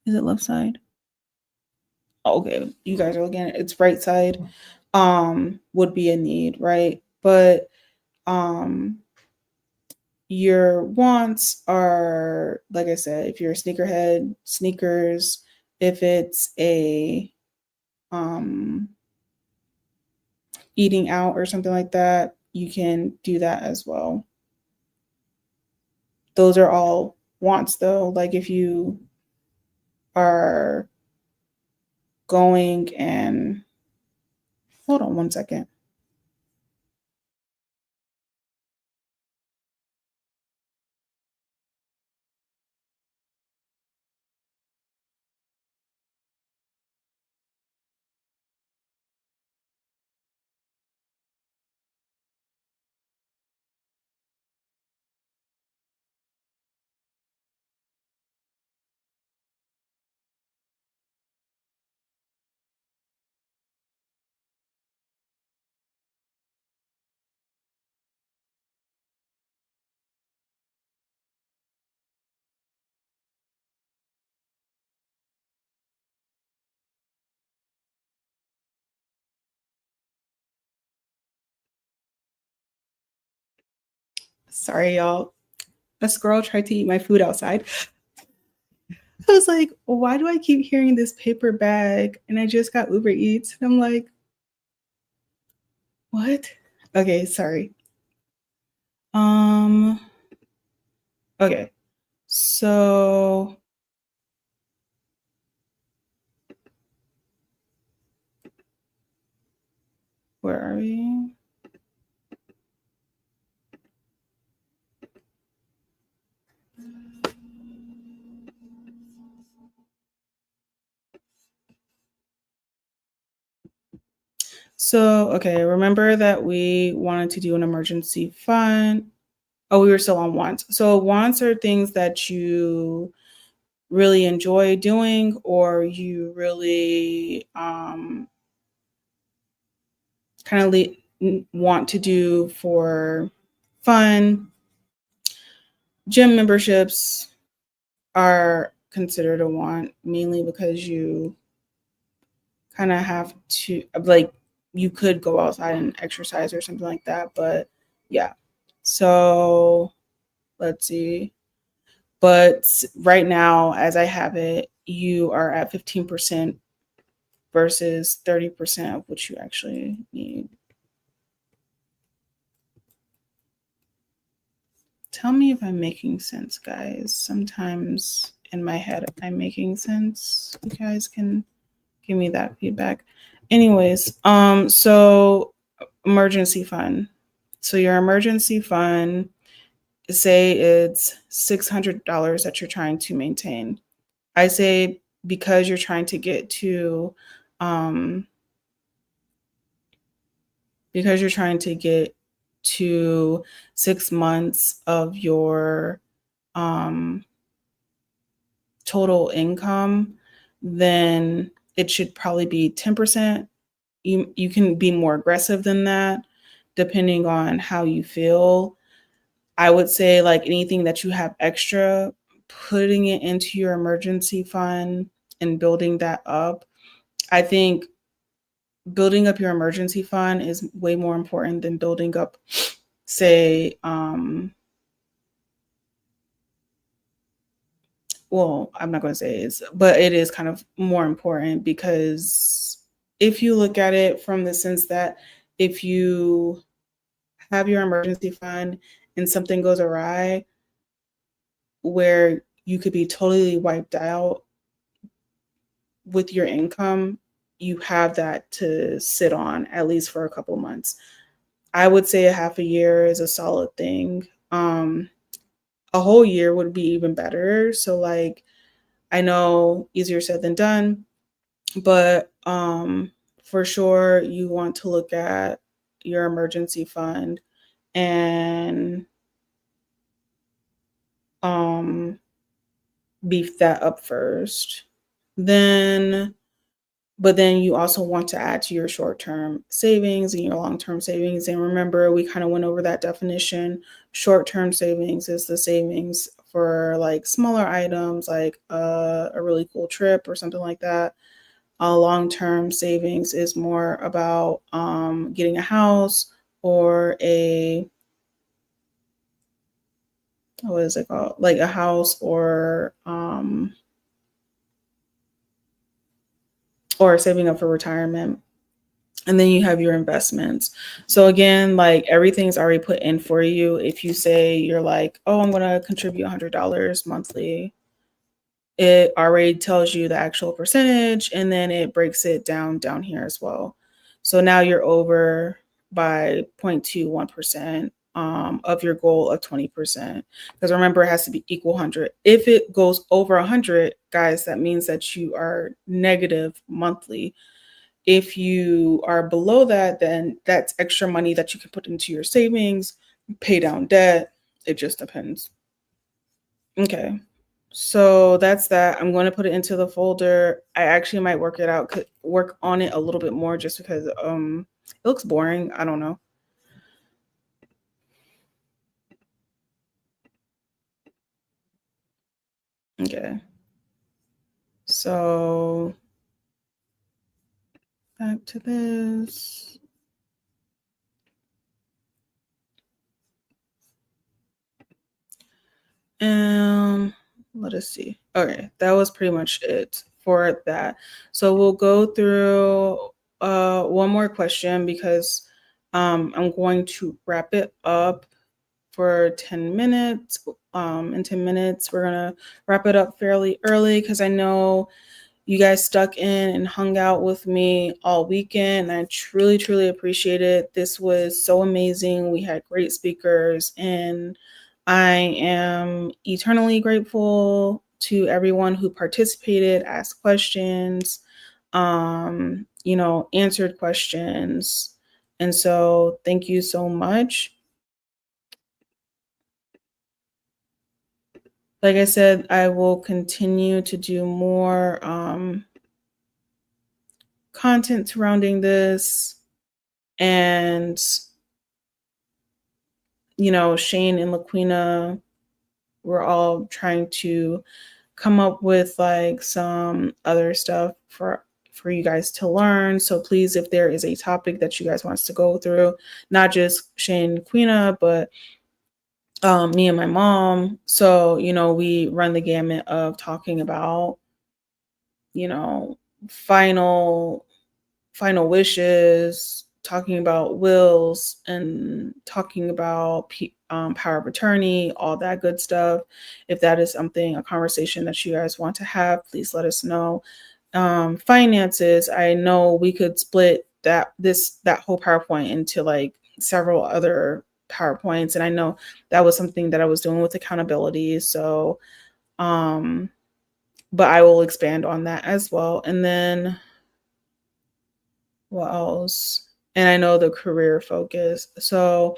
Is it left side? Okay, you guys are looking at it, it's right side, would be a need, right? But your wants are, like I said, if you're a sneakerhead, sneakers. If it's a eating out or something like that, you can do that as well. Those are all wants though. Like if you are going and hold on one second. Sorry, y'all. A squirrel tried to eat my food outside. I was like, why do I keep hearing this paper bag? And I just got Uber Eats. And I'm like, what? Okay, sorry. Okay. So where are we? So, okay, remember that we wanted to do an emergency fund. Oh, we were still on wants. So, wants are things that you really enjoy doing or you really kind of want to do for fun. Gym memberships are considered a want mainly because you kind of have to, like, you could go outside and exercise or something like that, but yeah. So let's see. But right now, as I have it, you are at 15% versus 30% of what you actually need. Tell me if I'm making sense, guys. Sometimes in my head, I'm making sense. You guys can give me that feedback. Anyways, so emergency fund. So your emergency fund, say it's $600 that you're trying to maintain. I say because you're trying to get to, because you're trying to get to 6 months of your total income, then it should probably be 10%. You can be more aggressive than that depending on how you feel. I would say like anything that you have extra, putting it into your emergency fund and building that up. I think building up your emergency fund is way more important than building up, say, well, I'm not going to say it's, but it is kind of more important because if you look at it from the sense that if you have your emergency fund and something goes awry where you could be totally wiped out with your income, you have that to sit on at least for a couple months. I would say a half a year is a solid thing. A whole year would be even better. So like I know easier said than done, but for sure you want to look at your emergency fund and beef that up first. But then you also want to add to your short-term savings and your long-term savings. And remember, we kind of went over that definition. Short-term savings is the savings for like smaller items, like a really cool trip or something like that. Long-term savings is more about getting a house or what is it called? Like a house or saving up for retirement. And then you have your investments. So again, like everything's already put in for you. If you say you're like, oh, I'm going to contribute $100 monthly, it already tells you the actual percentage, and then it breaks it down here as well. So now you're over by 0.21% of your goal of 20%. Because remember, it has to be equal 100. If it goes over 100, guys, that means that you are negative monthly. If you are below that, then that's extra money that you can put into your savings, pay down debt. It just depends. Okay. So that's that. I'm going to put it into the folder. I actually might work on it a little bit more just because it looks boring. I don't know. Okay. So back to this. Let us see. Okay, that was pretty much it for that. So we'll go through one more question because I'm going to wrap it up for 10 minutes. In 10 minutes, we're gonna wrap it up fairly early because I know you guys stuck in and hung out with me all weekend. I truly, truly appreciate it. This was so amazing. We had great speakers, and I am eternally grateful to everyone who participated, asked questions, answered questions. And so thank you so much. Like I said, I will continue to do more content surrounding this. And, Shane and Laquina, we're all trying to come up with like some other stuff for you guys to learn. So please, if there is a topic that you guys want us to go through, not just Shane and Quina, but me and my mom. So, we run the gamut of talking about, final wishes, talking about wills, and talking about power of attorney, all that good stuff. If that is a conversation that you guys want to have, please let us know. Finances, I know we could split that whole PowerPoint into like several other PowerPoints, and I know that was something that I was doing with accountability. So, but I will expand on that as well. And then what else? And I know the career focus. So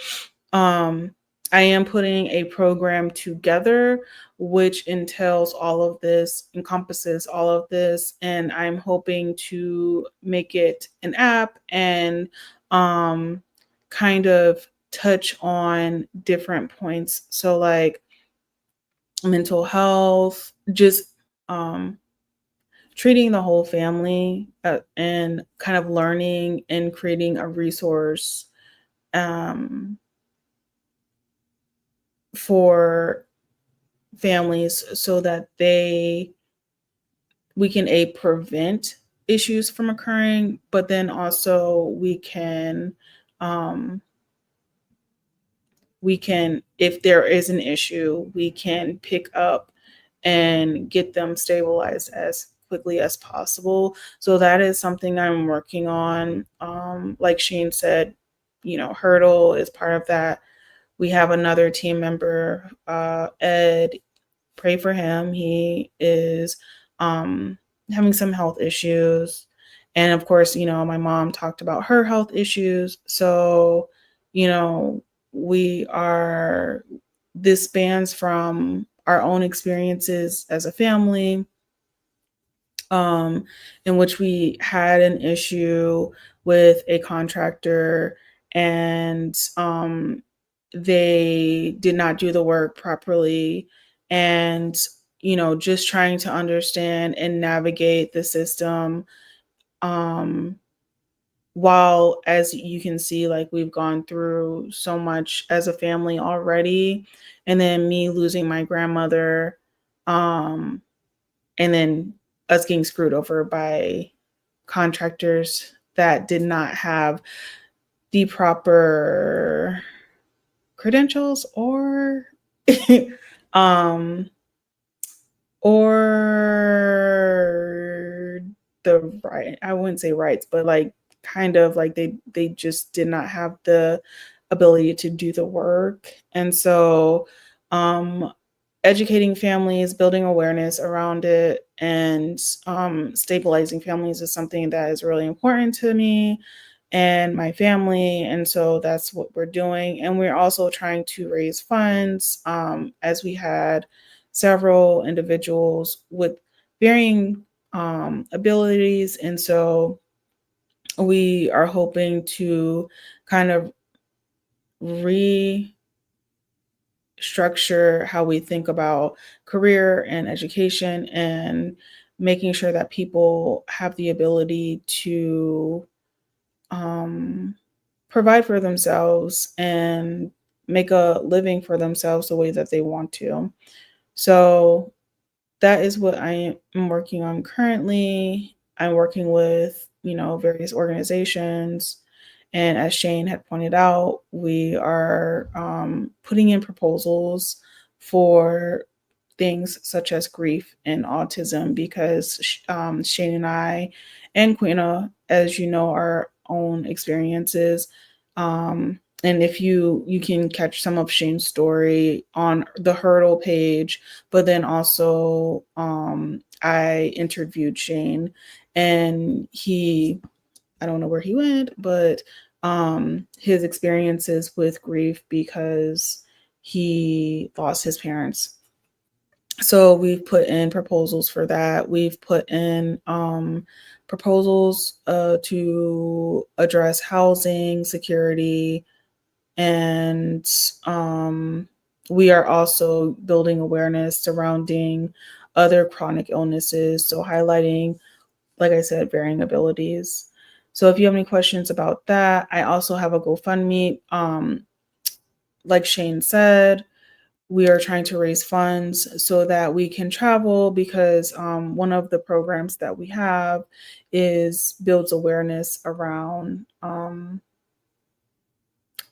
I am putting a program together which entails all of this, encompasses all of this, and I'm hoping to make it an app and kind of touch on different points. So like mental health, just treating the whole family and kind of learning and creating a resource for families so that we can prevent issues from occurring, but then also we can if there is an issue, we can pick up and get them stabilized as quickly as possible. So that is something I'm working on. Like Shane said, Hurdle is part of that. We have another team member, Ed. Pray for him. He is having some health issues. And of course, my mom talked about her health issues. So, this spans from our own experiences as a family, in which we had an issue with a contractor and they did not do the work properly, and just trying to understand and navigate the system, while, as you can see, like we've gone through so much as a family already, and then me losing my grandmother, and then us getting screwed over by contractors that did not have the proper credentials um or the right, I wouldn't say rights, but like kind of like they just did not have the ability to do the work. And so educating families, building awareness around it, and stabilizing families is something that is really important to me and my family. And so that's what we're doing. And we're also trying to raise funds, as we had several individuals with varying abilities. And so we are hoping to kind of restructure how we think about career and education, and making sure that people have the ability to provide for themselves and make a living for themselves the way that they want to. So that is what I am working on currently. I'm working with, various organizations. And as Shane had pointed out, we are putting in proposals for things such as grief and autism, because Shane and I and Quina, as you know, our own experiences. And if you can catch some of Shane's story on the Hurdle page, but then also I interviewed Shane, and I don't know where he went, but his experiences with grief because he lost his parents. So we've put in proposals for that. We've put in proposals to address housing security, and we are also building awareness surrounding other chronic illnesses. So highlighting, like I said, varying abilities. So if you have any questions about that, I also have a GoFundMe. Like Shane said, we are trying to raise funds so that we can travel, because one of the programs that we have is builds awareness around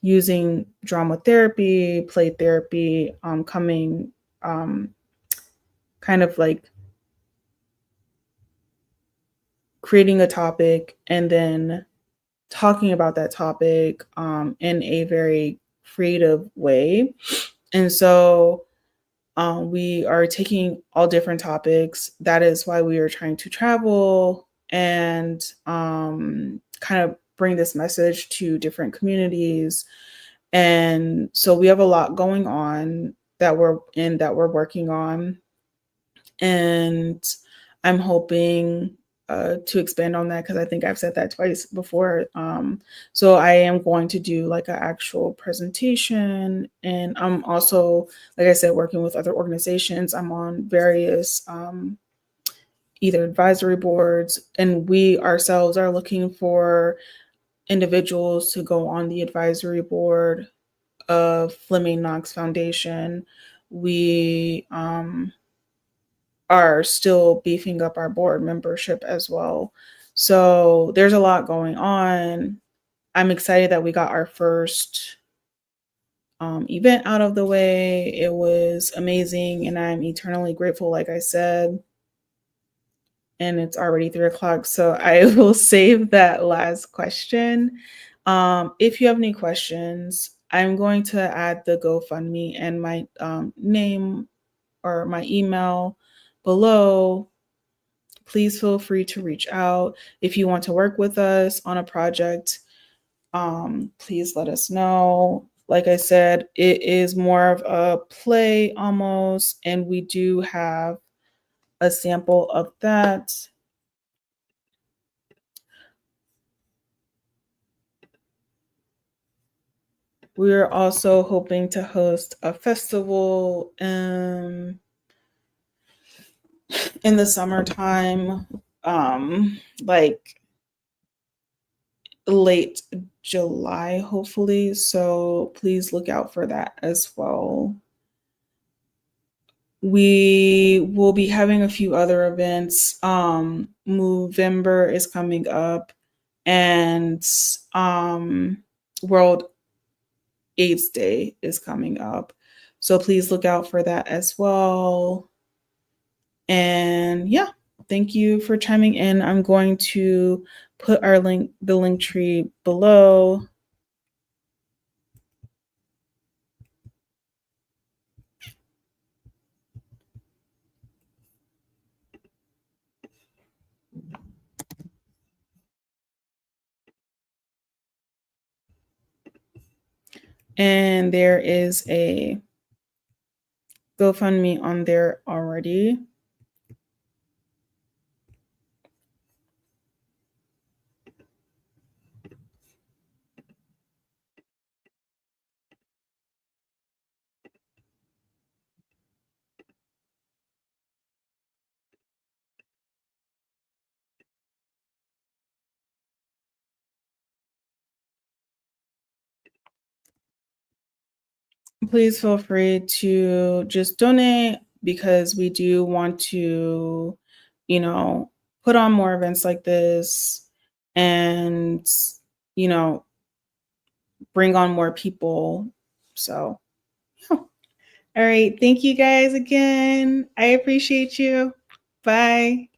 using drama therapy, play therapy, coming kind of like creating a topic and then talking about that topic in a very creative way. And so we are taking all different topics. That is why we are trying to travel and kind of bring this message to different communities. And so we have a lot going on that we're working on. And I'm hoping to expand on that, because I think I've said that twice before. So I am going to do like an actual presentation, and I'm also, like I said, working with other organizations. I'm on various either advisory boards, and we ourselves are looking for individuals to go on the advisory board of Fleming Knox Foundation. We are still beefing up our board membership as well. So there's a lot going on. I'm excited that we got our first event out of the way. It was amazing, and I'm eternally grateful, like I said. And it's already 3:00, so I will save that last question. If you have any questions, I'm going to add the GoFundMe and my name or my email below. Please feel free to reach out. If you want to work with us on a project, please let us know. Like I said, it is more of a play almost, and we do have a sample of that. We're also hoping to host a festival in the summertime, like late July, hopefully. So please look out for that as well. We will be having a few other events. Movember is coming up, and World AIDS Day is coming up. So please look out for that as well. And yeah, thank you for chiming in. I'm going to put the link tree below. And there is a GoFundMe on there already. Please feel free to just donate, because we do want to, put on more events like this and, bring on more people. So, yeah. All right. Thank you guys again. I appreciate you. Bye.